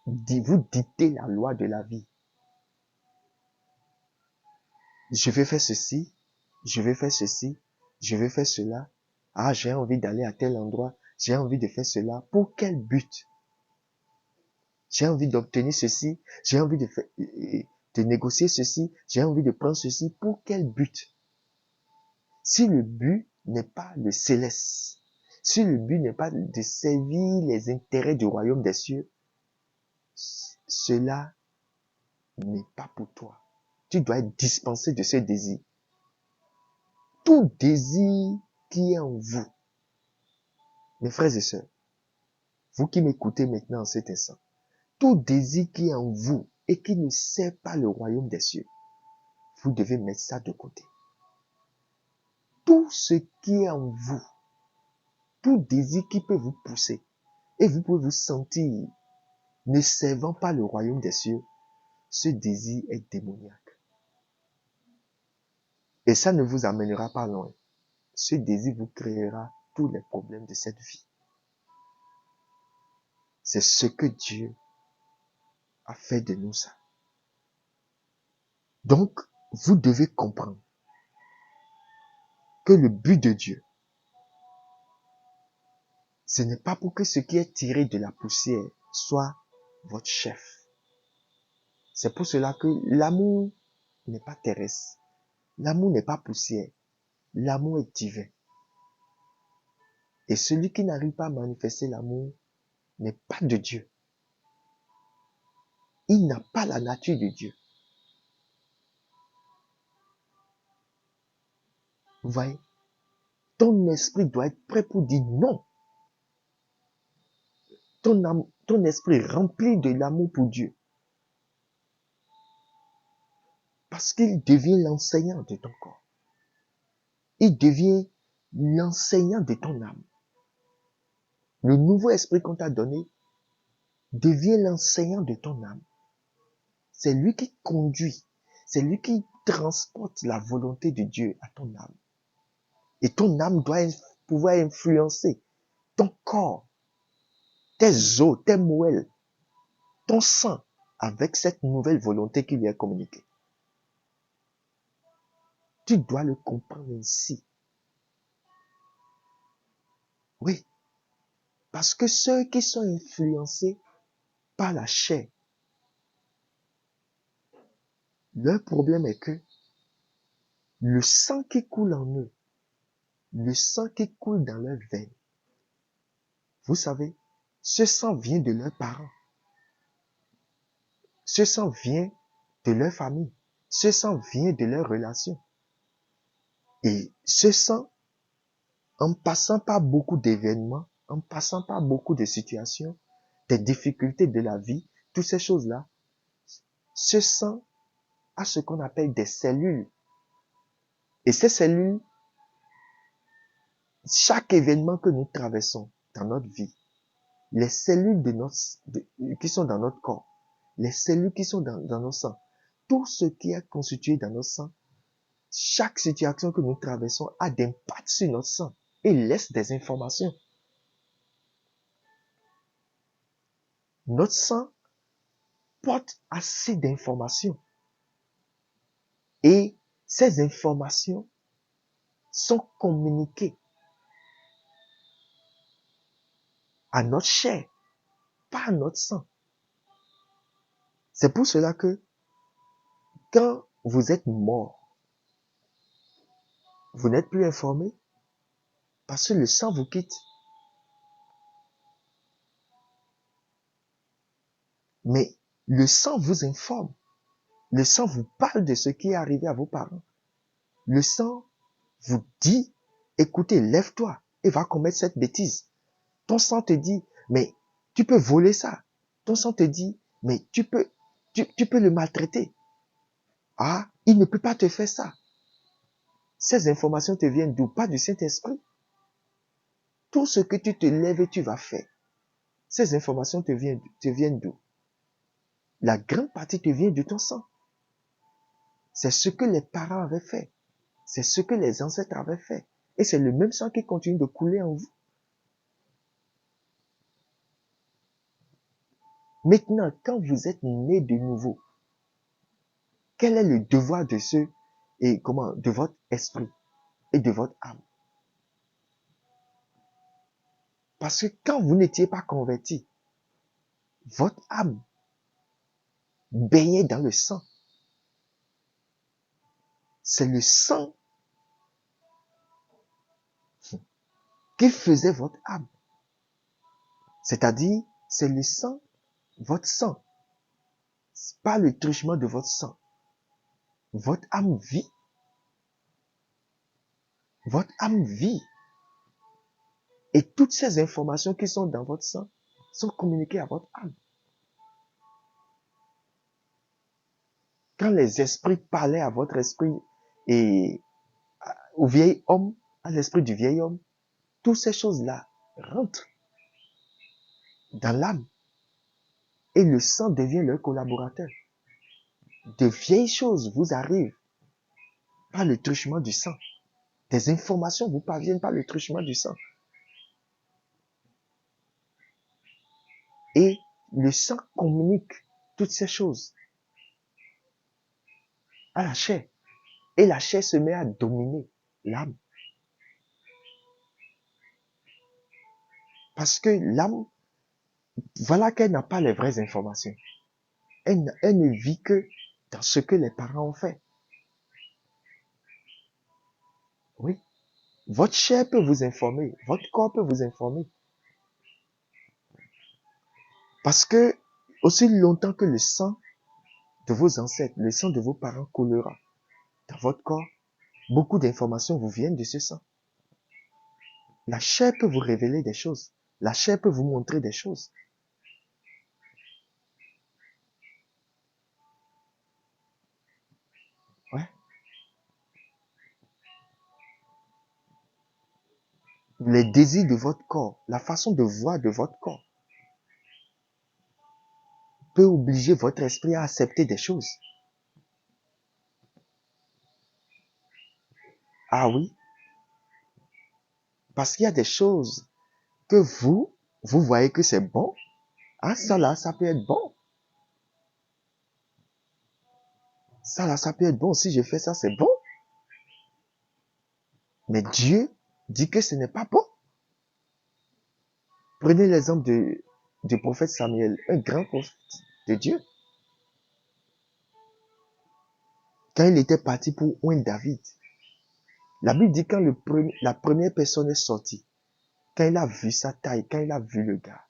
vous dicter la loi de la vie. Je vais faire ceci, je vais faire ceci, je vais faire cela. Ah, j'ai envie d'aller à tel endroit, j'ai envie de faire cela. Pour quel but? J'ai envie d'obtenir ceci, j'ai envie de négocier ceci, j'ai envie de prendre ceci. Pour quel but? Si le but n'est pas le céleste, si le but n'est pas de servir les intérêts du royaume des cieux, cela n'est pas pour toi. Tu dois être dispensé de ce désir. Tout désir qui est en vous, mes frères et sœurs, vous qui m'écoutez maintenant en cet instant, tout désir qui est en vous et qui ne sert pas le royaume des cieux, vous devez mettre ça de côté. Tout ce qui est en vous, tout désir qui peut vous pousser, et vous pouvez vous sentir ne servant pas le royaume des cieux, ce désir est démoniaque. Et ça ne vous amènera pas loin. Ce désir vous créera tous les problèmes de cette vie. C'est ce que Dieu a fait de nous ça. Donc, vous devez comprendre que le but de Dieu, ce n'est pas pour que ce qui est tiré de la poussière soit votre chef. C'est pour cela que l'amour n'est pas terrestre. L'amour n'est pas poussière. L'amour est divin. Et celui qui n'arrive pas à manifester l'amour n'est pas de Dieu. Il n'a pas la nature de Dieu. Vous voyez, ton esprit doit être prêt pour dire non. Ton esprit rempli de l'amour pour Dieu. Parce qu'il devient l'enseignant de ton corps. Il devient l'enseignant de ton âme. Le nouveau esprit qu'on t'a donné devient l'enseignant de ton âme. C'est lui qui conduit. C'est lui qui transporte la volonté de Dieu à ton âme. Et ton âme doit pouvoir influencer ton corps, tes os, tes moelles, ton sang avec cette nouvelle volonté qui lui est communiquée. Tu dois le comprendre ainsi. Oui. Parce que ceux qui sont influencés par la chair, leur problème est que le sang qui coule en eux, le sang qui coule dans leurs veines, vous savez, ce sang vient de leurs parents. Ce sang vient de leur famille. Ce sang vient de leurs relations. Et ce sang, en passant par beaucoup d'événements, en passant par beaucoup de situations, des difficultés de la vie, toutes ces choses-là, ce sang a ce qu'on appelle des cellules. Et ces cellules, chaque événement que nous traversons dans notre vie, les cellules qui sont dans notre corps, les cellules qui sont dans nos sangs, tout ce qui est constitué dans nos sangs, chaque situation que nous traversons a d'impact sur notre sang et laisse des informations. Notre sang porte assez d'informations et ces informations sont communiquées à notre chair, pas à notre sang. C'est pour cela que quand vous êtes mort, vous n'êtes plus informé parce que le sang vous quitte. Mais le sang vous informe. Le sang vous parle de ce qui est arrivé à vos parents. Le sang vous dit, écoutez, lève-toi et va commettre cette bêtise. Ton sang te dit, mais tu peux voler ça. Ton sang te dit, mais tu peux le maltraiter. Ah, il ne peut pas te faire ça. Ces informations te viennent d'où? Pas du Saint-Esprit. Tout ce que tu te lèves et tu vas faire, ces informations te viennent d'où? La grande partie te vient de ton sang. C'est ce que les parents avaient fait. C'est ce que les ancêtres avaient fait. Et c'est le même sang qui continue de couler en vous. Maintenant, quand vous êtes né de nouveau, quel est le devoir de votre esprit et de votre âme? Parce que quand vous n'étiez pas converti, votre âme baignait dans le sang. C'est le sang qui faisait votre âme. C'est-à-dire, c'est le sang, votre sang. C'est pas le truchement de votre sang. Votre âme vit. Votre âme vit. Et toutes ces informations qui sont dans votre sang sont communiquées à votre âme. Quand les esprits parlaient à votre esprit et au vieil homme, à l'esprit du vieil homme, toutes ces choses-là rentrent dans l'âme et le sang devient leur collaborateur. De vieilles choses vous arrivent par le truchement du sang. Des informations vous parviennent par le truchement du sang. Et le sang communique toutes ces choses à la chair. Et la chair se met à dominer l'âme. Parce que l'âme, voilà qu'elle n'a pas les vraies informations. Elle ne vit que dans ce que les parents ont fait. Oui. Votre chair peut vous informer. Votre corps peut vous informer. Parce que aussi longtemps que le sang de vos ancêtres, le sang de vos parents coulera dans votre corps, beaucoup d'informations vous viennent de ce sang. La chair peut vous révéler des choses. La chair peut vous montrer des choses. Ouais. Les désirs de votre corps, la façon de voir de votre corps peut obliger votre esprit à accepter des choses. Ah oui. Parce qu'il y a des choses que vous voyez que c'est bon. Ah, ça là, ça peut être bon. Ça là, ça peut être bon. Si je fais ça, c'est bon. Mais Dieu dit que ce n'est pas bon. Prenez l'exemple du prophète Samuel, un grand prophète de Dieu. Quand il était parti pour oindre David, La Bible dit quand la première personne est sortie, quand il a vu sa taille, quand il a vu le gars,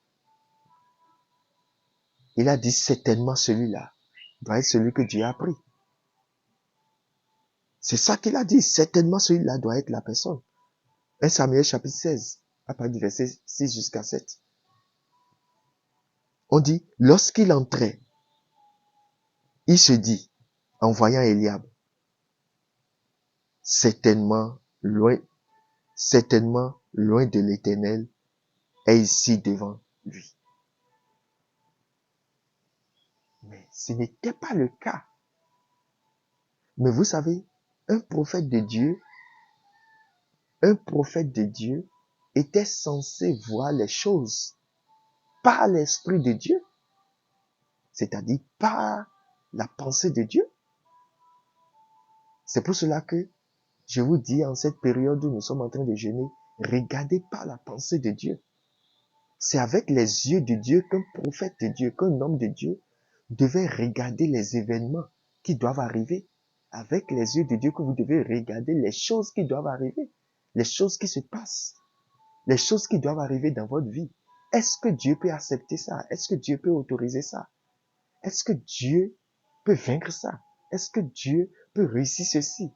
il a dit certainement celui-là doit être celui que Dieu a pris. C'est ça qu'il a dit, certainement celui-là doit être la personne. 1 Samuel chapitre 16, à partir du verset 6 jusqu'à 7. On dit, lorsqu'il entrait, il se dit, en voyant Eliab, certainement loin de l'Éternel est ici devant lui. Mais ce n'était pas le cas. Mais vous savez, un prophète de Dieu était censé voir les choses par l'Esprit de Dieu, c'est-à-dire par la pensée de Dieu. C'est pour cela que je vous dis, en cette période où nous sommes en train de jeûner, regardez par la pensée de Dieu. C'est avec les yeux de Dieu qu'un prophète de Dieu, qu'un homme de Dieu devait regarder les événements qui doivent arriver. Avec les yeux de Dieu que vous devez regarder les choses qui doivent arriver, les choses qui se passent, les choses qui doivent arriver dans votre vie. Est-ce que Dieu peut accepter ça? Est-ce que Dieu peut autoriser ça? Est-ce que Dieu peut vaincre ça? Est-ce que Dieu peut réussir ceci?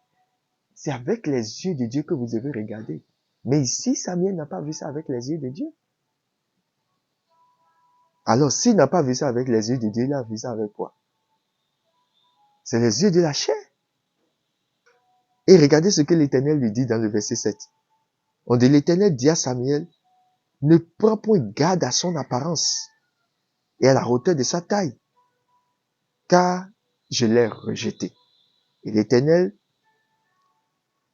C'est avec les yeux de Dieu que vous devez regarder. Mais ici, Samuel n'a pas vu ça avec les yeux de Dieu. Alors, s'il n'a pas vu ça avec les yeux de Dieu, il a vu ça avec quoi? C'est les yeux de la chair. Et regardez ce que l'Éternel lui dit dans le verset 7. On dit, l'Éternel dit à Samuel, ne prends point garde à son apparence et à la hauteur de sa taille, car je l'ai rejeté. Et l'Éternel,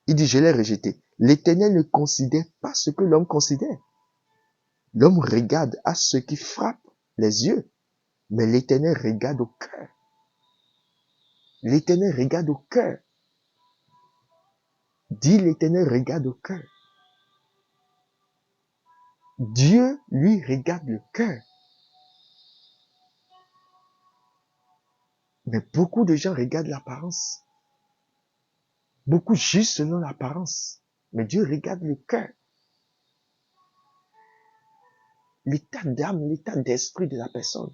il dit, je l'ai rejeté. L'Éternel ne considère pas ce que l'homme considère. L'homme regarde à ce qui frappe les yeux, mais l'Éternel regarde au cœur. L'Éternel regarde au cœur. Dis, l'Éternel regarde au cœur. Dieu, lui, regarde le cœur. Mais beaucoup de gens regardent l'apparence. Beaucoup jugent selon l'apparence. Mais Dieu regarde le cœur. L'état d'âme, l'état d'esprit de la personne.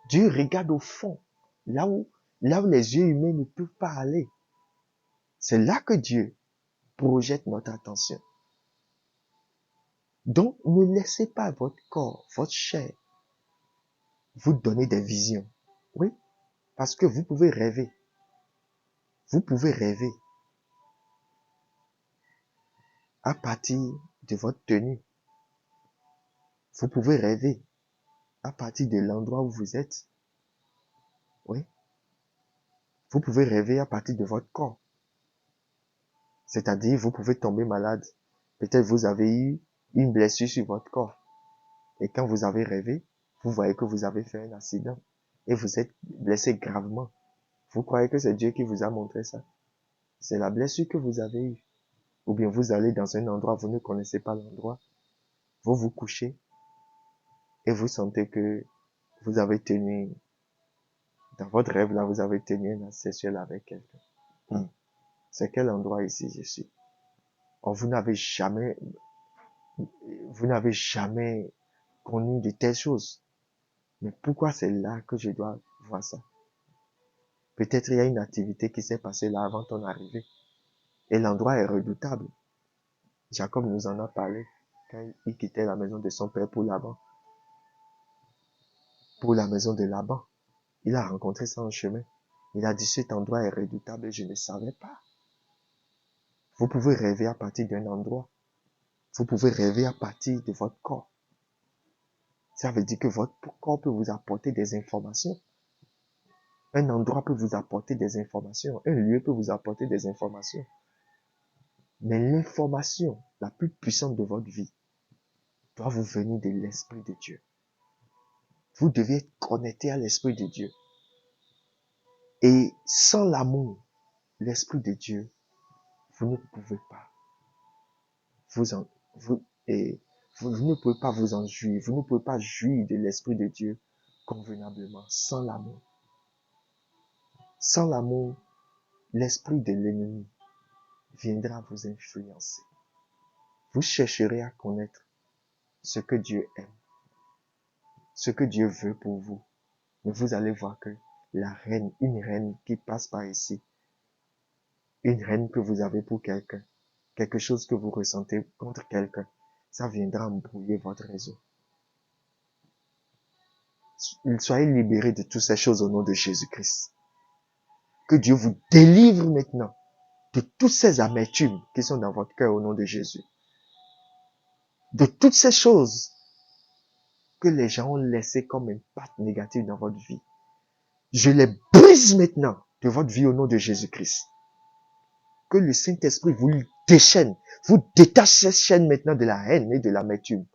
Dieu regarde au fond. Là où les yeux humains ne peuvent pas aller. C'est là que Dieu projette notre attention. Donc, ne laissez pas votre corps, votre chair, vous donner des visions. Oui, parce que vous pouvez rêver. Vous pouvez rêver à partir de votre tenue. Vous pouvez rêver à partir de l'endroit où vous êtes. Oui. Vous pouvez rêver à partir de votre corps. C'est-à-dire, vous pouvez tomber malade. Peut-être vous avez eu une blessure sur votre corps. Et quand vous avez rêvé, vous voyez que vous avez fait un accident. Et vous êtes blessé gravement. Vous croyez que c'est Dieu qui vous a montré ça? C'est la blessure que vous avez eue. Ou bien vous allez dans un endroit, vous ne connaissez pas l'endroit. Vous vous couchez. Et vous sentez que vous avez tenu, dans votre rêve là, vous avez tenu un acte sexuel avec quelqu'un. C'est quel endroit ici je suis? Oh, vous n'avez jamais connu de telles choses. Mais pourquoi c'est là que je dois voir ça? Peut-être il y a une activité qui s'est passée là avant ton arrivée. Et l'endroit est redoutable. Jacob nous en a parlé quand il quittait la maison de son père pour Laban. Pour la maison de Laban. Il a rencontré ça en chemin. Il a dit, cet endroit est redoutable et je ne savais pas. Vous pouvez rêver à partir d'un endroit. Vous pouvez rêver à partir de votre corps. Ça veut dire que votre corps peut vous apporter des informations. Un endroit peut vous apporter des informations. Un lieu peut vous apporter des informations. Mais l'information la plus puissante de votre vie doit vous venir de l'Esprit de Dieu. Vous devez être connecté à l'Esprit de Dieu. Et sans l'amour, l'Esprit de Dieu, vous ne pouvez pas vous ne pouvez pas vous en jouir. Vous ne pouvez pas jouir de l'Esprit de Dieu convenablement sans l'amour. Sans l'amour, l'esprit de l'ennemi viendra vous influencer. Vous chercherez à connaître ce que Dieu aime, ce que Dieu veut pour vous. Mais vous allez voir que une reine qui passe par ici, une reine que vous avez pour quelqu'un, quelque chose que vous ressentez contre quelqu'un, ça viendra embrouiller votre réseau. Soyez libérés de toutes ces choses au nom de Jésus-Christ. Que Dieu vous délivre maintenant de toutes ces amertumes qui sont dans votre cœur au nom de Jésus. De toutes ces choses que les gens ont laissées comme impact négatif dans votre vie. Je les brise maintenant de votre vie au nom de Jésus-Christ. Que le Saint-Esprit vous déchaîne, vous détache cette chaîne maintenant de la haine et de l'amertume.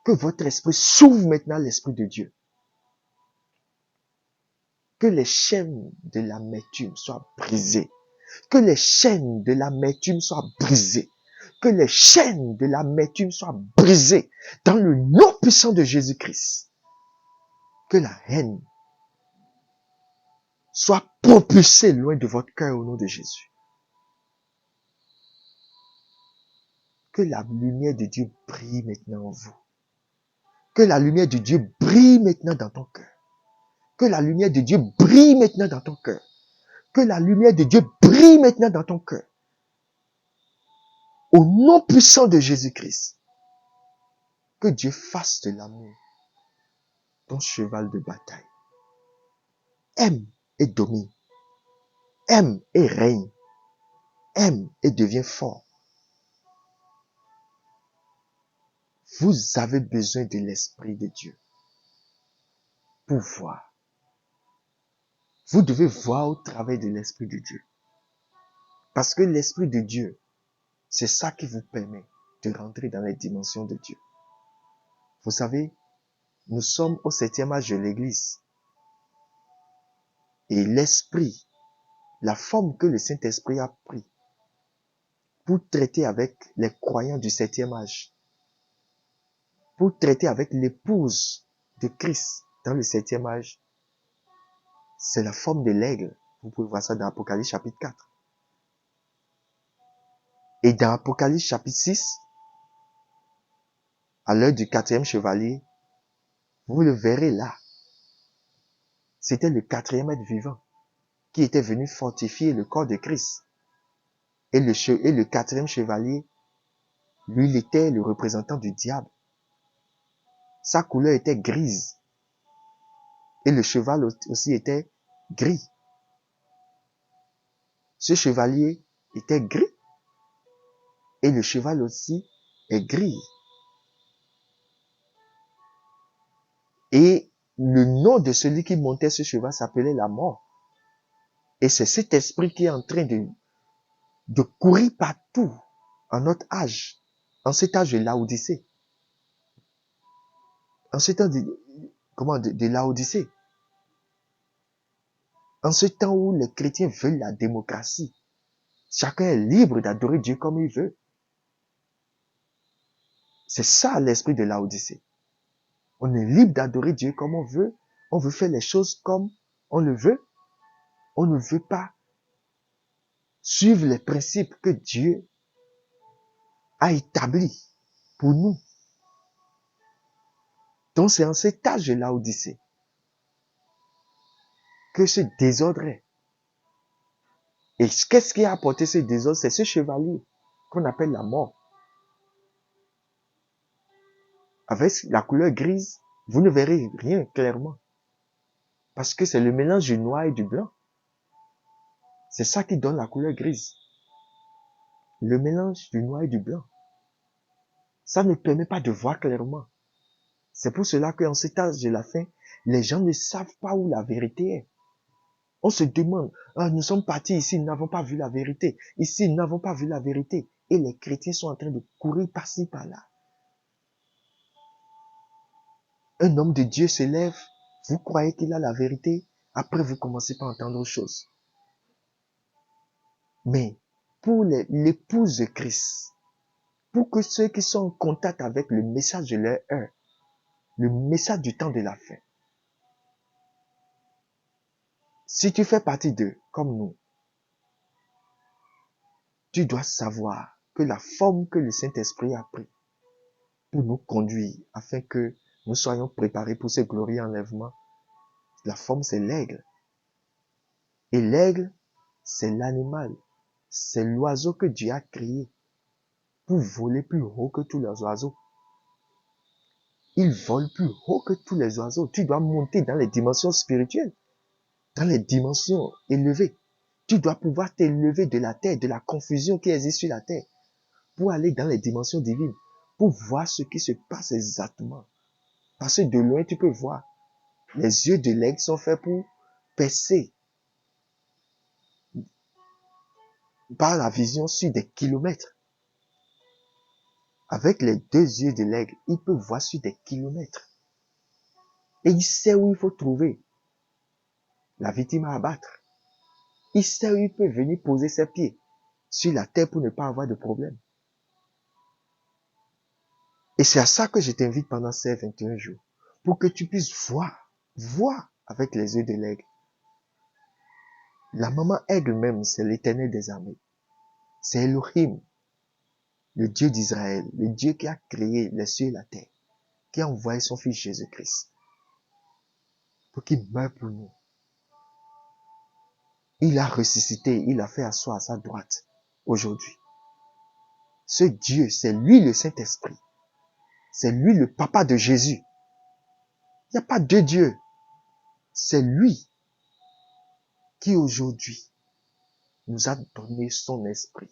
Que votre esprit s'ouvre maintenant à l'Esprit de Dieu. Que les chaînes de l'amertume soient brisées. Que les chaînes de l'amertume soient brisées. Que les chaînes de l'amertume soient brisées dans le nom puissant de Jésus-Christ. Que la haine soit propulsée loin de votre cœur au nom de Jésus. Que la lumière de Dieu brille maintenant en vous. Que la lumière de Dieu brille maintenant dans ton cœur. Que la lumière de Dieu brille maintenant dans ton cœur. Que la lumière de Dieu brille maintenant dans ton cœur. Au nom puissant de Jésus-Christ. Que Dieu fasse de l'amour ton cheval de bataille. Aime et domine. Aime et règne. Aime et deviens fort. Vous avez besoin de l'Esprit de Dieu pour voir. Vous devez voir au travers de l'Esprit de Dieu. Parce que l'Esprit de Dieu, c'est ça qui vous permet de rentrer dans les dimensions de Dieu. Vous savez, nous sommes au 7e âge de l'Église. Et l'Esprit, la forme que le Saint-Esprit a pris pour traiter avec les croyants du 7e âge, pour traiter avec l'épouse de Christ dans le 7e âge, c'est la forme de l'aigle. Vous pouvez voir ça dans Apocalypse chapitre 4. Et dans Apocalypse chapitre 6, à l'heure du 4e chevalier, vous le verrez là. C'était le 4e être vivant qui était venu fortifier le corps de Christ. Et le 4e chevalier, lui, il était le représentant du diable. Sa couleur était grise. Et le cheval aussi était gris. Ce chevalier était gris. Et le cheval aussi est gris. Et le nom de celui qui montait ce cheval s'appelait la mort. Et c'est cet esprit qui est en train de courir partout en notre âge, en cet âge de Laodicée. En ce temps de Laodicée. En ce temps où les chrétiens veulent la démocratie. Chacun est libre d'adorer Dieu comme il veut. C'est ça l'esprit de Laodicée. On est libre d'adorer Dieu comme on veut. On veut faire les choses comme on le veut. On ne veut pas suivre les principes que Dieu a établis pour nous. Donc c'est en cet âge de Laodicée que ce désordre est. Et qu'est-ce qui a apporté ce désordre? C'est ce chevalier qu'on appelle la mort. Avec la couleur grise, vous ne verrez rien clairement. Parce que c'est le mélange du noir et du blanc. C'est ça qui donne la couleur grise. Le mélange du noir et du blanc. Ça ne permet pas de voir clairement. C'est pour cela qu'en cet âge de la fin, les gens ne savent pas où la vérité est. On se demande, nous sommes partis ici, nous n'avons pas vu la vérité. Ici, nous n'avons pas vu la vérité. Et les chrétiens sont en train de courir par-ci, par-là. Un homme de Dieu se lève, vous croyez qu'il a la vérité, après vous commencez par entendre autre chose. Mais pour l'épouse de Christ, pour que ceux qui sont en contact avec le message de leur heure, le message du temps de la fin, si tu fais partie d'eux, comme nous, Tu dois savoir que la forme que le Saint-Esprit a pris pour nous conduire afin que nous soyons préparés pour ce glorieux enlèvement, la forme c'est l'aigle. Et l'aigle, c'est l'animal, c'est l'oiseau que Dieu a créé pour voler plus haut que tous les oiseaux. Il vole plus haut que tous les oiseaux. Tu dois monter dans les dimensions spirituelles, dans les dimensions élevées. Tu dois pouvoir t'élever de la terre, de la confusion qui existe sur la terre, pour aller dans les dimensions divines, pour voir ce qui se passe exactement. Parce que de loin, tu peux voir. Les yeux de l'aigle sont faits pour percer par la vision sur des kilomètres. Avec les deux yeux de l'aigle, il peut voir sur des kilomètres. Et il sait où il faut trouver la victime à abattre. Il sait où il peut venir poser ses pieds sur la terre pour ne pas avoir de problème. Et c'est à ça que je t'invite pendant ces 21 jours. Pour que tu puisses voir avec les yeux de l'aigle. La maman aigle même, c'est l'Éternel des armées. C'est Elohim, le Dieu d'Israël, le Dieu qui a créé les cieux et la terre, qui a envoyé son Fils Jésus-Christ pour qu'il meure pour nous. Il a ressuscité, il a fait asseoir à sa droite aujourd'hui. Ce Dieu, c'est lui le Saint-Esprit. C'est lui le papa de Jésus. Il n'y a pas deux dieux. C'est lui qui aujourd'hui nous a donné son esprit.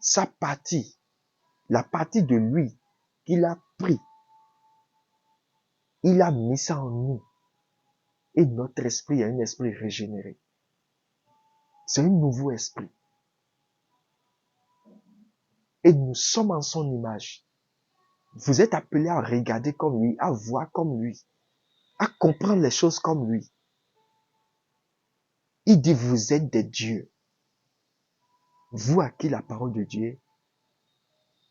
Sa partie, la partie de lui qu'il a pris, il a mis ça en nous. Et notre esprit est un esprit régénéré. C'est un nouveau esprit. Et nous sommes en son image. Vous êtes appelés à regarder comme lui, à voir comme lui, à comprendre les choses comme lui. Il dit, vous êtes des dieux. Vous à qui la parole de Dieu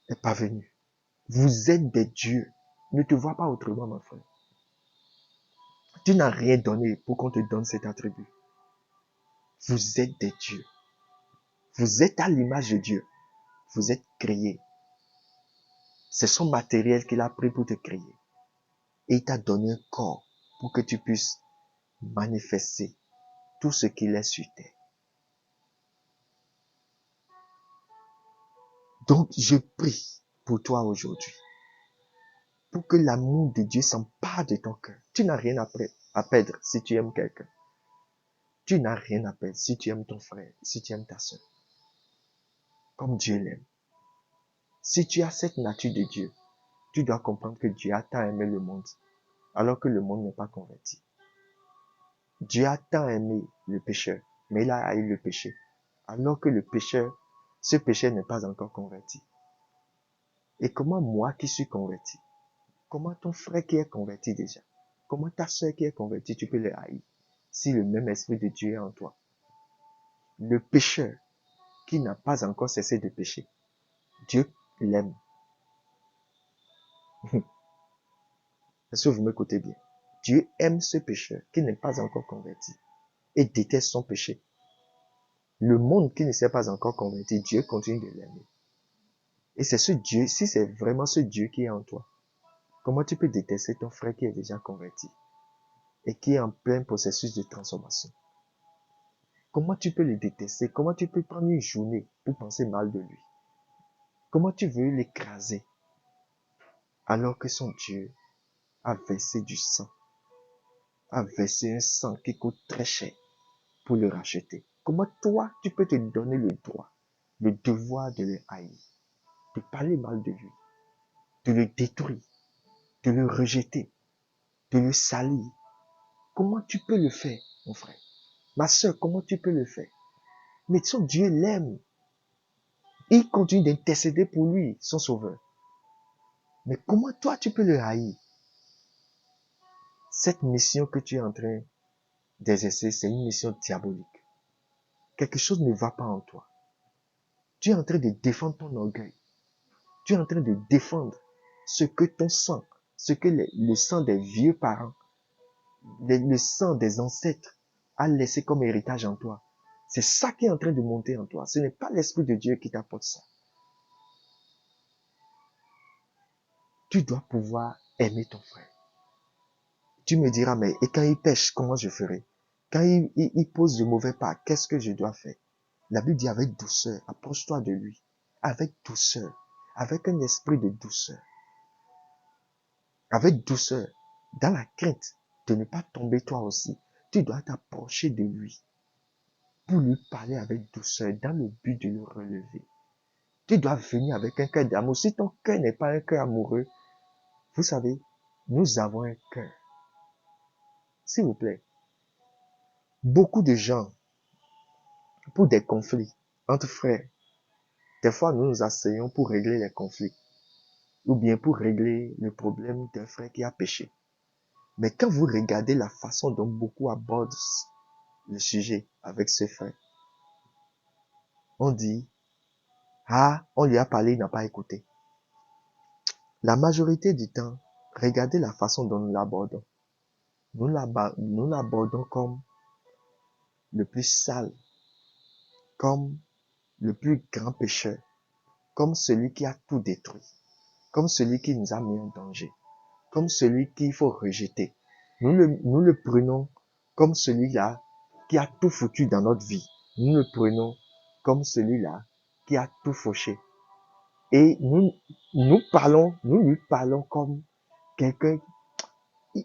est parvenue. Vous êtes des dieux. Ne te vois pas autrement, mon frère. Tu n'as rien donné pour qu'on te donne cet attribut. Vous êtes des dieux. Vous êtes à l'image de Dieu. Vous êtes créés. C'est son matériel qu'il a pris pour te créer. Et il t'a donné un corps pour que tu puisses manifester tout ce qu'il est sur terre. Donc, je prie pour toi aujourd'hui, pour que l'amour de Dieu s'empare de ton cœur. Tu n'as rien à perdre si tu aimes quelqu'un. Tu n'as rien à perdre si tu aimes ton frère, si tu aimes ta soeur. Comme Dieu l'aime. Si tu as cette nature de Dieu, tu dois comprendre que Dieu a tant aimé le monde, alors que le monde n'est pas converti. Dieu a tant aimé le pécheur, mais il a haï le péché, alors que le pécheur, ce pécheur n'est pas encore converti. Et comment moi qui suis converti, comment ton frère qui est converti déjà, comment ta soeur qui est convertie, tu peux le haïr, si le même esprit de Dieu est en toi. Le pécheur qui n'a pas encore cessé de pécher, Dieu l'aime. Est-ce que vous m'écoutez bien? Dieu aime ce pécheur qui n'est pas encore converti et déteste son péché. Le monde qui ne s'est pas encore converti, Dieu continue de l'aimer. Et c'est ce Dieu, si c'est vraiment ce Dieu qui est en toi, comment tu peux détester ton frère qui est déjà converti et qui est en plein processus de transformation? Comment tu peux le détester? Comment tu peux prendre une journée pour penser mal de lui? Comment tu veux l'écraser alors que son Dieu a versé du sang, a versé un sang qui coûte très cher pour le racheter? Comment toi, tu peux te donner le droit, le devoir de le haïr, de parler mal de lui, de le détruire, de le rejeter, de le salir? Comment tu peux le faire, mon frère? Ma soeur, comment tu peux le faire? Mais son Dieu l'aime. Il continue d'intercéder pour lui, son sauveur. Mais comment toi tu peux le haïr? Cette mission que tu es en train d'exercer, c'est une mission diabolique. Quelque chose ne va pas en toi. Tu es en train de défendre ton orgueil. Tu es en train de défendre ce que ton sang, ce que le sang des vieux parents, le sang des ancêtres a laissé comme héritage en toi. C'est ça qui est en train de monter en toi. Ce n'est pas l'Esprit de Dieu qui t'apporte ça. Tu dois pouvoir aimer ton frère. Tu me diras, mais et quand il pêche, comment je ferai? Quand il pose de mauvais pas, qu'est-ce que je dois faire? La Bible dit avec douceur, approche-toi de lui. Avec douceur. Avec un esprit de douceur. Avec douceur. Dans la crainte de ne pas tomber toi aussi. Tu dois t'approcher de lui. Pour lui parler avec douceur, dans le but de le relever. Tu dois venir avec un cœur d'amour. Si ton cœur n'est pas un cœur amoureux, vous savez, nous avons un cœur. S'il vous plaît. Beaucoup de gens, pour des conflits entre frères, des fois nous nous asseyons pour régler les conflits. Ou bien pour régler le problème d'un frère qui a péché. Mais quand vous regardez la façon dont beaucoup abordent le sujet avec ses frères, on dit, ah, on lui a parlé, il n'a pas écouté. La majorité du temps, regardez la façon dont nous l'abordons. Nous l'abordons comme le plus sale, comme le plus grand pécheur, comme celui qui a tout détruit, comme celui qui nous a mis en danger, comme celui qu'il faut rejeter. Nous le prenons comme celui-là qui a tout foutu dans notre vie. Nous le prenons comme celui-là qui a tout fauché. Et nous lui parlons comme quelqu'un,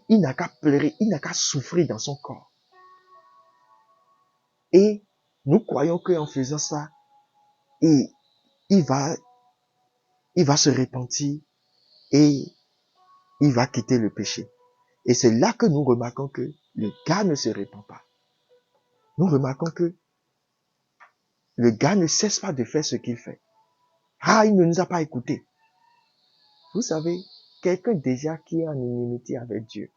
il n'a qu'à pleurer, il n'a qu'à souffrir dans son corps. Et nous croyons qu'en faisant ça, il va se repentir et il va quitter le péché. Et c'est là que nous remarquons que le gars ne se répand pas. Nous remarquons que le gars ne cesse pas de faire ce qu'il fait. Ah, il ne nous a pas écoutés. Vous savez, quelqu'un déjà qui est en inimité avec Dieu,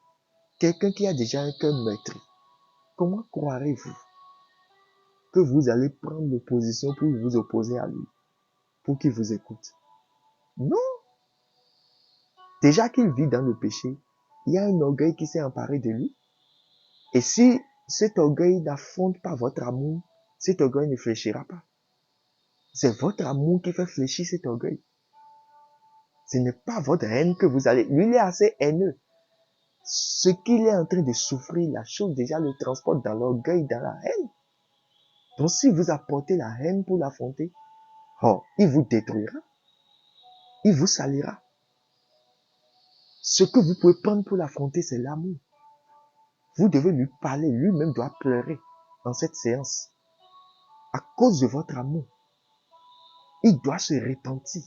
quelqu'un qui a déjà un cœur meurtri, comment croirez-vous que vous allez prendre l'opposition pour vous opposer à lui, pour qu'il vous écoute? Non. Déjà qu'il vit dans le péché, il y a un orgueil qui s'est emparé de lui. Et si cet orgueil n'affronte pas votre amour, cet orgueil ne fléchira pas. C'est votre amour qui fait fléchir cet orgueil. Ce n'est pas votre haine que vous allez... Lui, il est assez haineux. Ce qu'il est en train de souffrir, la chose déjà le transporte dans l'orgueil, dans la haine. Donc si vous apportez la haine pour l'affronter, oh, il vous détruira. Il vous salira. Ce que vous pouvez prendre pour l'affronter, c'est l'amour. Vous devez lui parler, lui-même doit pleurer dans cette séance. À cause de votre amour, il doit se repentir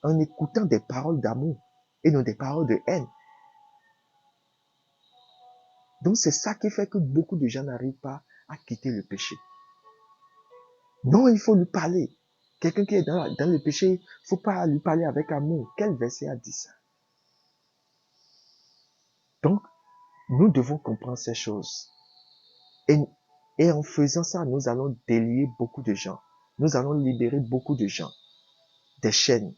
en écoutant des paroles d'amour et non des paroles de haine. Donc c'est ça qui fait que beaucoup de gens n'arrivent pas à quitter le péché. Non, il faut lui parler. Quelqu'un qui est dans le péché, il ne faut pas lui parler avec amour. Quel verset a dit ça? Donc, nous devons comprendre ces choses. Et en faisant ça, nous allons délier beaucoup de gens. Nous allons libérer beaucoup de gens des chaînes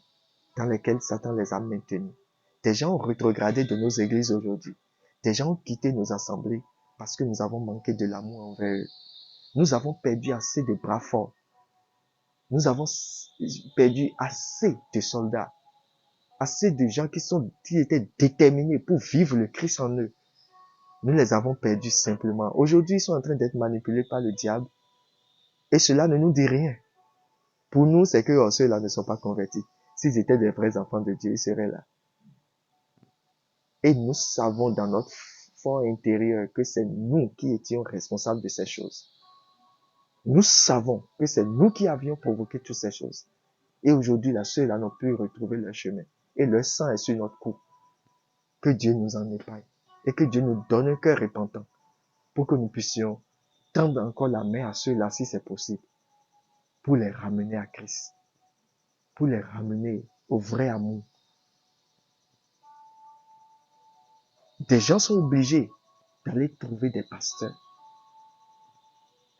dans lesquelles Satan les a maintenus. Des gens ont rétrogradé de nos églises aujourd'hui. Des gens ont quitté nos assemblées parce que nous avons manqué de l'amour envers eux. Nous avons perdu assez de bras forts. Nous avons perdu assez de soldats, assez de gens qui étaient déterminés pour vivre le Christ en eux. Nous les avons perdus simplement. Aujourd'hui, ils sont en train d'être manipulés par le diable. Et cela ne nous dit rien. Pour nous, c'est que ceux-là ne sont pas convertis. S'ils étaient des vrais enfants de Dieu, ils seraient là. Et nous savons dans notre fort intérieur que c'est nous qui étions responsables de ces choses. Nous savons que c'est nous qui avions provoqué toutes ces choses. Et aujourd'hui, ceux-là n'ont pu retrouver leur chemin. Et leur sang est sur notre cou. Que Dieu nous en épargne. Et que Dieu nous donne un cœur repentant. Pour que nous puissions tendre encore la main à ceux-là si c'est possible. Pour les ramener à Christ. Pour les ramener au vrai amour. Des gens sont obligés d'aller trouver des pasteurs.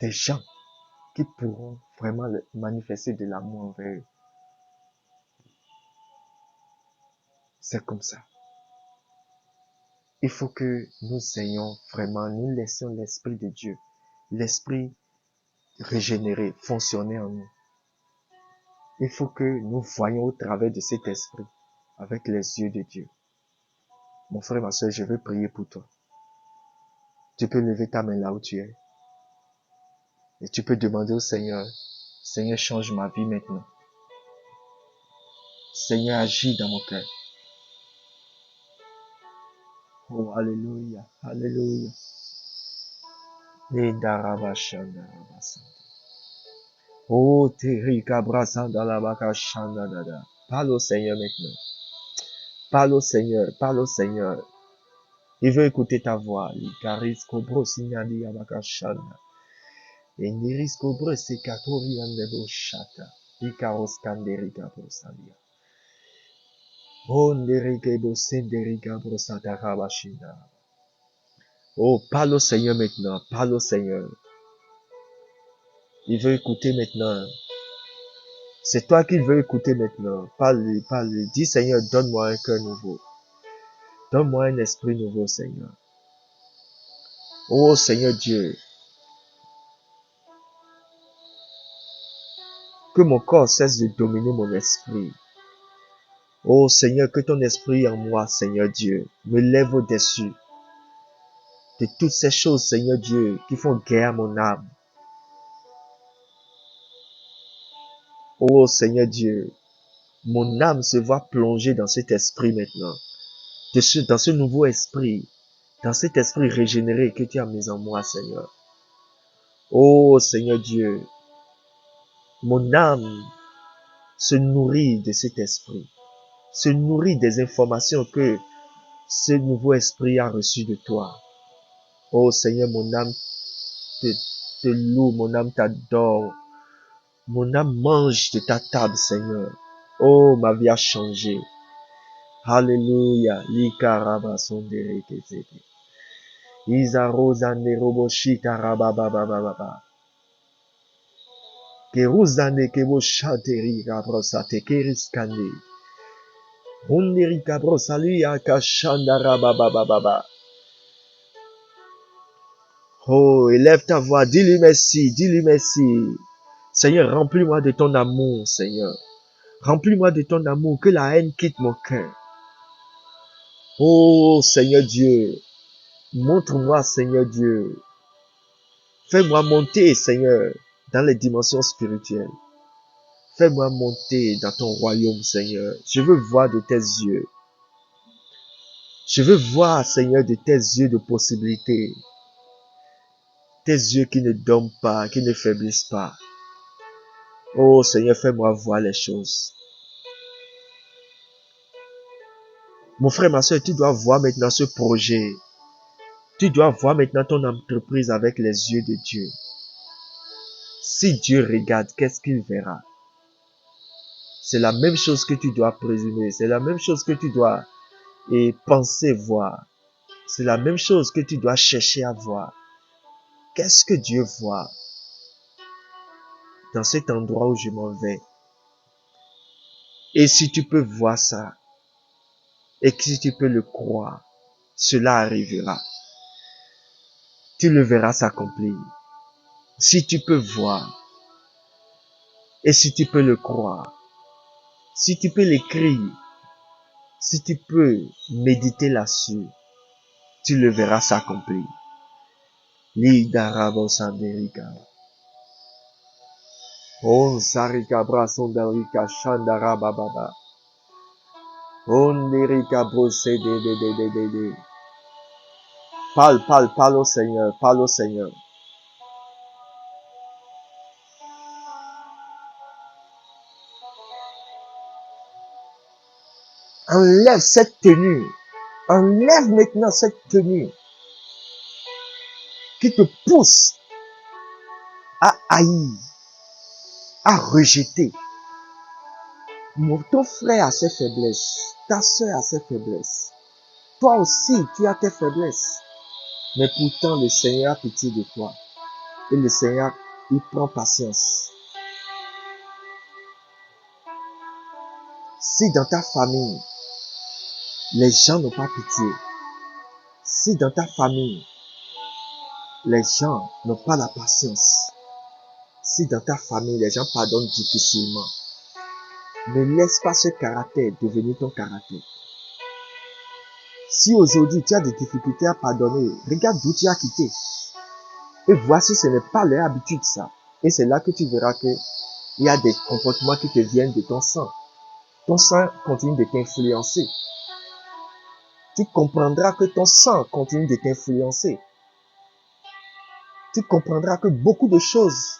Des gens qui pourront vraiment manifester de l'amour envers eux. C'est comme ça. Il faut que nous ayons vraiment, nous laissions l'Esprit de Dieu, l'Esprit régénérer, fonctionner en nous. Il faut que nous voyions au travers de cet esprit, avec les yeux de Dieu. Mon frère, ma soeur, je veux prier pour toi. Tu peux lever ta main là où tu es. Et tu peux demander au Seigneur, Seigneur, change ma vie maintenant. Seigneur, agis dans mon cœur. Oh, alléluia, alléluia. Oh, Terika Brasanda la Baka Shanda Dada. Parle au Seigneur maintenant. Parle au Seigneur, parle au Seigneur. Il veut écouter ta voix. Likaris Kobro Signadi Abaka Shanda. Et Niris Kobro Sekatori Andebo Shata. Ikaros Kanderika Brosandia. Oh, Nderike Bosenderika Brosata Kabashinda. Oh, parle au Seigneur maintenant. Parle au Seigneur. Il veut écouter maintenant. C'est toi qu'il veut écouter maintenant. Parle-lui, parle-lui. Dis Seigneur, donne-moi un cœur nouveau. Donne-moi un esprit nouveau, Seigneur. Oh Seigneur Dieu, que mon corps cesse de dominer mon esprit. Oh Seigneur, que ton esprit en moi, Seigneur Dieu, me lève au-dessus de toutes ces choses, Seigneur Dieu, qui font guerre à mon âme. Oh Seigneur Dieu, mon âme se voit plongée dans cet esprit maintenant, dans ce nouveau esprit, dans cet esprit régénéré que tu as mis en moi, Seigneur. Oh Seigneur Dieu, mon âme se nourrit de cet esprit, se nourrit des informations que ce nouveau esprit a reçu de toi. Oh Seigneur, mon âme te loue, mon âme t'adore, mon âme mange de ta table, Seigneur. Oh, ma vie a changé. Alléluia. Likaraba sondere kezete. Izaroza neroboshita rabababababa. Keruzane keboshateri kabrosate keriskande. Hunderi kabrosali akashanda rababababa. Oh, élève ta voix, dis-lui merci, dis-lui merci. Seigneur, remplis-moi de ton amour, Seigneur. Remplis-moi de ton amour, que la haine quitte mon cœur. Oh, Seigneur Dieu, montre-moi, Seigneur Dieu. Fais-moi monter, Seigneur, dans les dimensions spirituelles. Fais-moi monter dans ton royaume, Seigneur. Je veux voir de tes yeux. Je veux voir, Seigneur, de tes yeux de possibilités. Tes yeux qui ne dorment pas, qui ne faiblissent pas. Oh, Seigneur, fais-moi voir les choses. Mon frère, ma soeur, tu dois voir maintenant ce projet. Tu dois voir maintenant ton entreprise avec les yeux de Dieu. Si Dieu regarde, qu'est-ce qu'il verra? C'est la même chose que tu dois présumer. C'est la même chose que tu dois penser voir. C'est la même chose que tu dois chercher à voir. Qu'est-ce que Dieu voit dans cet endroit où je m'en vais? Et si tu peux voir ça, et que si tu peux le croire, cela arrivera. Tu le verras s'accomplir. Si tu peux voir, et si tu peux le croire, si tu peux l'écrire, si tu peux méditer là-dessus, tu le verras s'accomplir. Lidarabo sanderika. On sarika brasondarika shandara bababa. On derika brose de. Parle au Seigneur, parle au Seigneur. Enlève cette tenue. Enlève maintenant cette tenue qui te pousse à haïr, à rejeter. Ton frère a ses faiblesses, ta soeur a ses faiblesses. Toi aussi, tu as tes faiblesses. Mais pourtant, le Seigneur a pitié de toi. Et le Seigneur, il prend patience. Si dans ta famille, les gens n'ont pas pitié, si dans ta famille, les gens n'ont pas la patience, Si dans ta famille, les gens pardonnent difficilement, ne laisse pas ce caractère devenir ton caractère. Si aujourd'hui tu as des difficultés à pardonner, regarde d'où tu as quitté. Et vois si ce n'est pas leur habitude ça. Et c'est là que tu verras qu'il y a des comportements qui te viennent de ton sang. Ton sang continue de t'influencer. Tu comprendras que ton sang continue de t'influencer. Tu comprendras que beaucoup de choses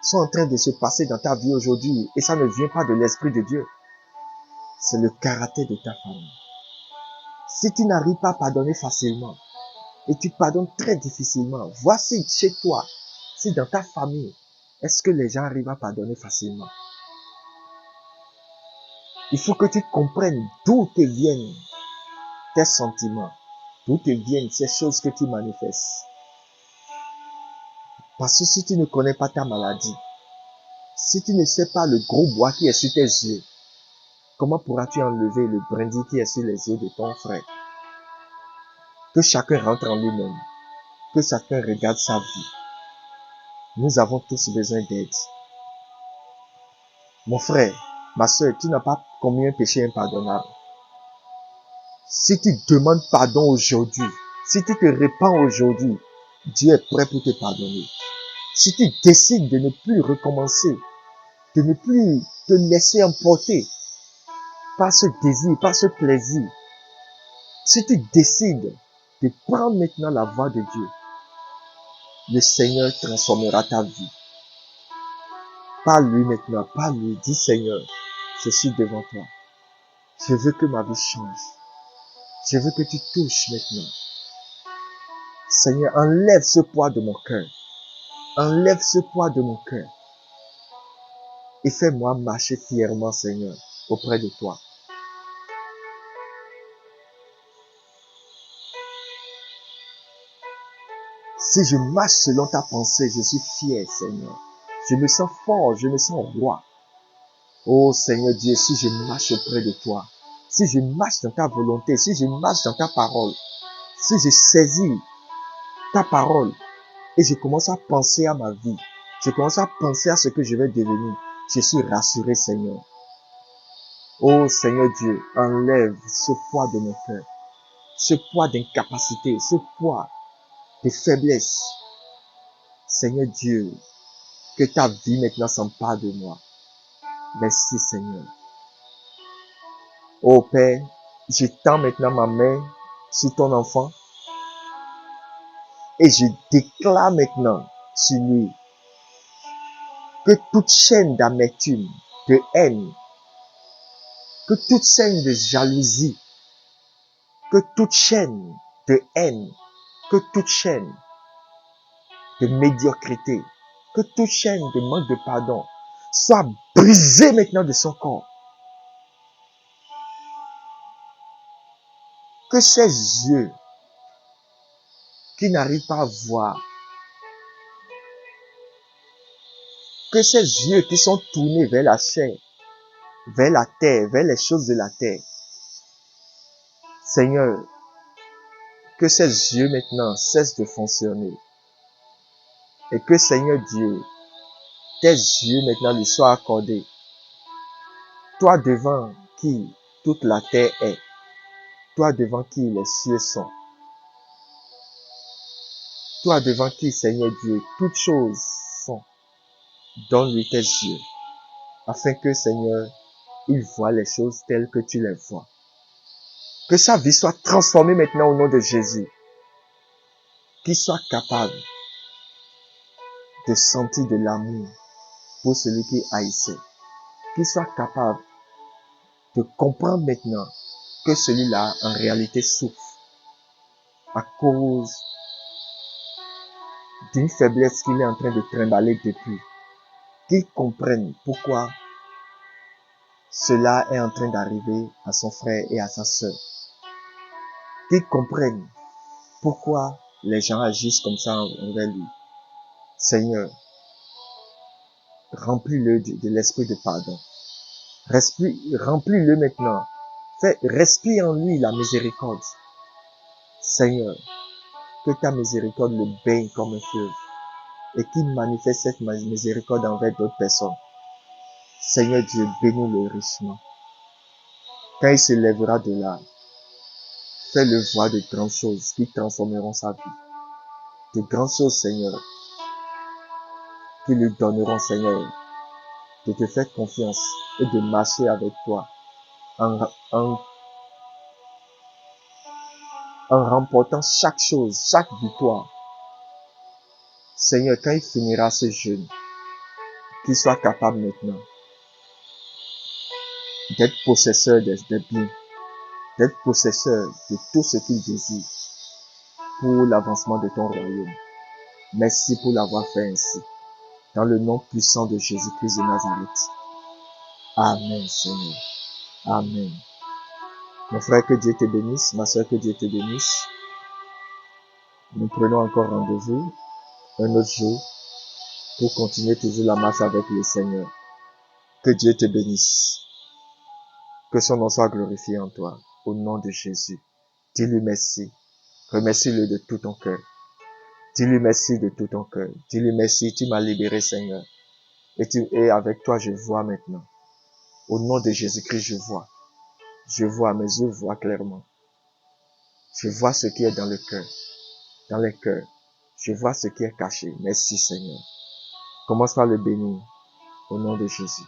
sont en train de se passer dans ta vie aujourd'hui et ça ne vient pas de l'Esprit de Dieu. C'est le caractère de ta famille. Si tu n'arrives pas à pardonner facilement et tu pardonnes très difficilement, voici chez toi, si dans ta famille, est-ce que les gens arrivent à pardonner facilement? Il faut que tu comprennes d'où te viennent tes sentiments, d'où te viennent ces choses que tu manifestes. Parce que si tu ne connais pas ta maladie, si tu ne sais pas le gros bois qui est sur tes yeux, comment pourras-tu enlever le brindille qui est sur les yeux de ton frère? Que chacun rentre en lui-même, que chacun regarde sa vie. Nous avons tous besoin d'aide. Mon frère, ma soeur, tu n'as pas commis un péché impardonnable. Si tu demandes pardon aujourd'hui, si tu te répands aujourd'hui, Dieu est prêt pour te pardonner. Si tu décides de ne plus recommencer, de ne plus te laisser emporter par ce désir, par ce plaisir, si tu décides de prendre maintenant la voie de Dieu, le Seigneur transformera ta vie. Parle-lui maintenant, parle-lui, dis Seigneur, je suis devant toi. Je veux que ma vie change. Je veux que tu touches maintenant. Seigneur, enlève ce poids de mon cœur. Enlève ce poids de mon cœur. Et fais-moi marcher fièrement, Seigneur, auprès de toi. Si je marche selon ta pensée, je suis fier, Seigneur. Je me sens fort, je me sens roi. Oh Seigneur Dieu, si je marche auprès de toi, si je marche dans ta volonté, si je marche dans ta parole, si je saisis ta parole et je commence à penser à ma vie, je commence à penser à ce que je vais devenir, je suis rassuré, Seigneur. Oh Seigneur Dieu, enlève ce poids de mon cœur, ce poids d'incapacité, ce poids de faiblesse. Seigneur Dieu, que ta vie maintenant s'empare de moi. Merci Seigneur. Oh Père, je tends maintenant ma main sur ton enfant et je déclare maintenant sur lui que toute chaîne d'amertume, de haine, que toute chaîne de jalousie, que toute chaîne de haine, que toute chaîne de médiocrité, que toute chaîne de manque de pardon soit brisée maintenant de son corps. Que ces yeux qui n'arrivent pas à voir, que ces yeux qui sont tournés vers la chair, vers la terre, vers les choses de la terre, Seigneur, que ces yeux maintenant cessent de fonctionner. Et que Seigneur Dieu, tes yeux maintenant lui soient accordés. Toi devant qui toute la terre est. Toi devant qui les cieux sont. Toi devant qui, Seigneur Dieu, toutes choses sont. Donne-lui tes yeux. Afin que, Seigneur, il voit les choses telles que tu les vois. Que sa vie soit transformée maintenant au nom de Jésus. Qu'il soit capable de sentir de l'amour pour celui qui haïssait. Qu'il soit capable de comprendre maintenant que celui-là, en réalité, souffre à cause d'une faiblesse qu'il est en train de trimballer depuis. Qu'il comprenne pourquoi cela est en train d'arriver à son frère et à sa sœur. Qu'il comprenne pourquoi les gens agissent comme ça envers lui. Seigneur, remplis-le de l'esprit de pardon. Remplis-le maintenant. Respire en lui la miséricorde. Seigneur, que ta miséricorde le baigne comme un fleuve. et qui manifeste cette miséricorde envers d'autres personnes. Seigneur Dieu, bénis-le richement. Quand il se lèvera de là, fais-le voir de grandes choses qui transformeront sa vie. De grandes choses, Seigneur, qui lui donneront, Seigneur, de te faire confiance et de marcher avec toi en remportant chaque chose, chaque victoire. Seigneur, quand il finira ce jeûne, qu'il soit capable maintenant d'être possesseur des biens, d'être possesseur de tout ce qu'il désire pour l'avancement de ton royaume. Merci pour l'avoir fait ainsi. Dans le nom puissant de Jésus-Christ de Nazareth. Amen, Seigneur. Amen. Mon frère, que Dieu te bénisse. Ma soeur, que Dieu te bénisse. Nous prenons encore rendez-vous un autre jour pour continuer toujours la marche avec le Seigneur. Que Dieu te bénisse. Que son nom soit glorifié en toi. Au nom de Jésus. Dis-lui merci. Remercie-le de tout ton cœur. Dis-lui merci de tout ton cœur. Dis-lui merci, tu m'as libéré, Seigneur. Et avec toi, je vois maintenant. Au nom de Jésus-Christ, je vois. Je vois, mes yeux voient clairement. Je vois ce qui est dans le cœur. Dans les cœurs. Je vois ce qui est caché. Merci, Seigneur. Commence par le bénir. Au nom de Jésus.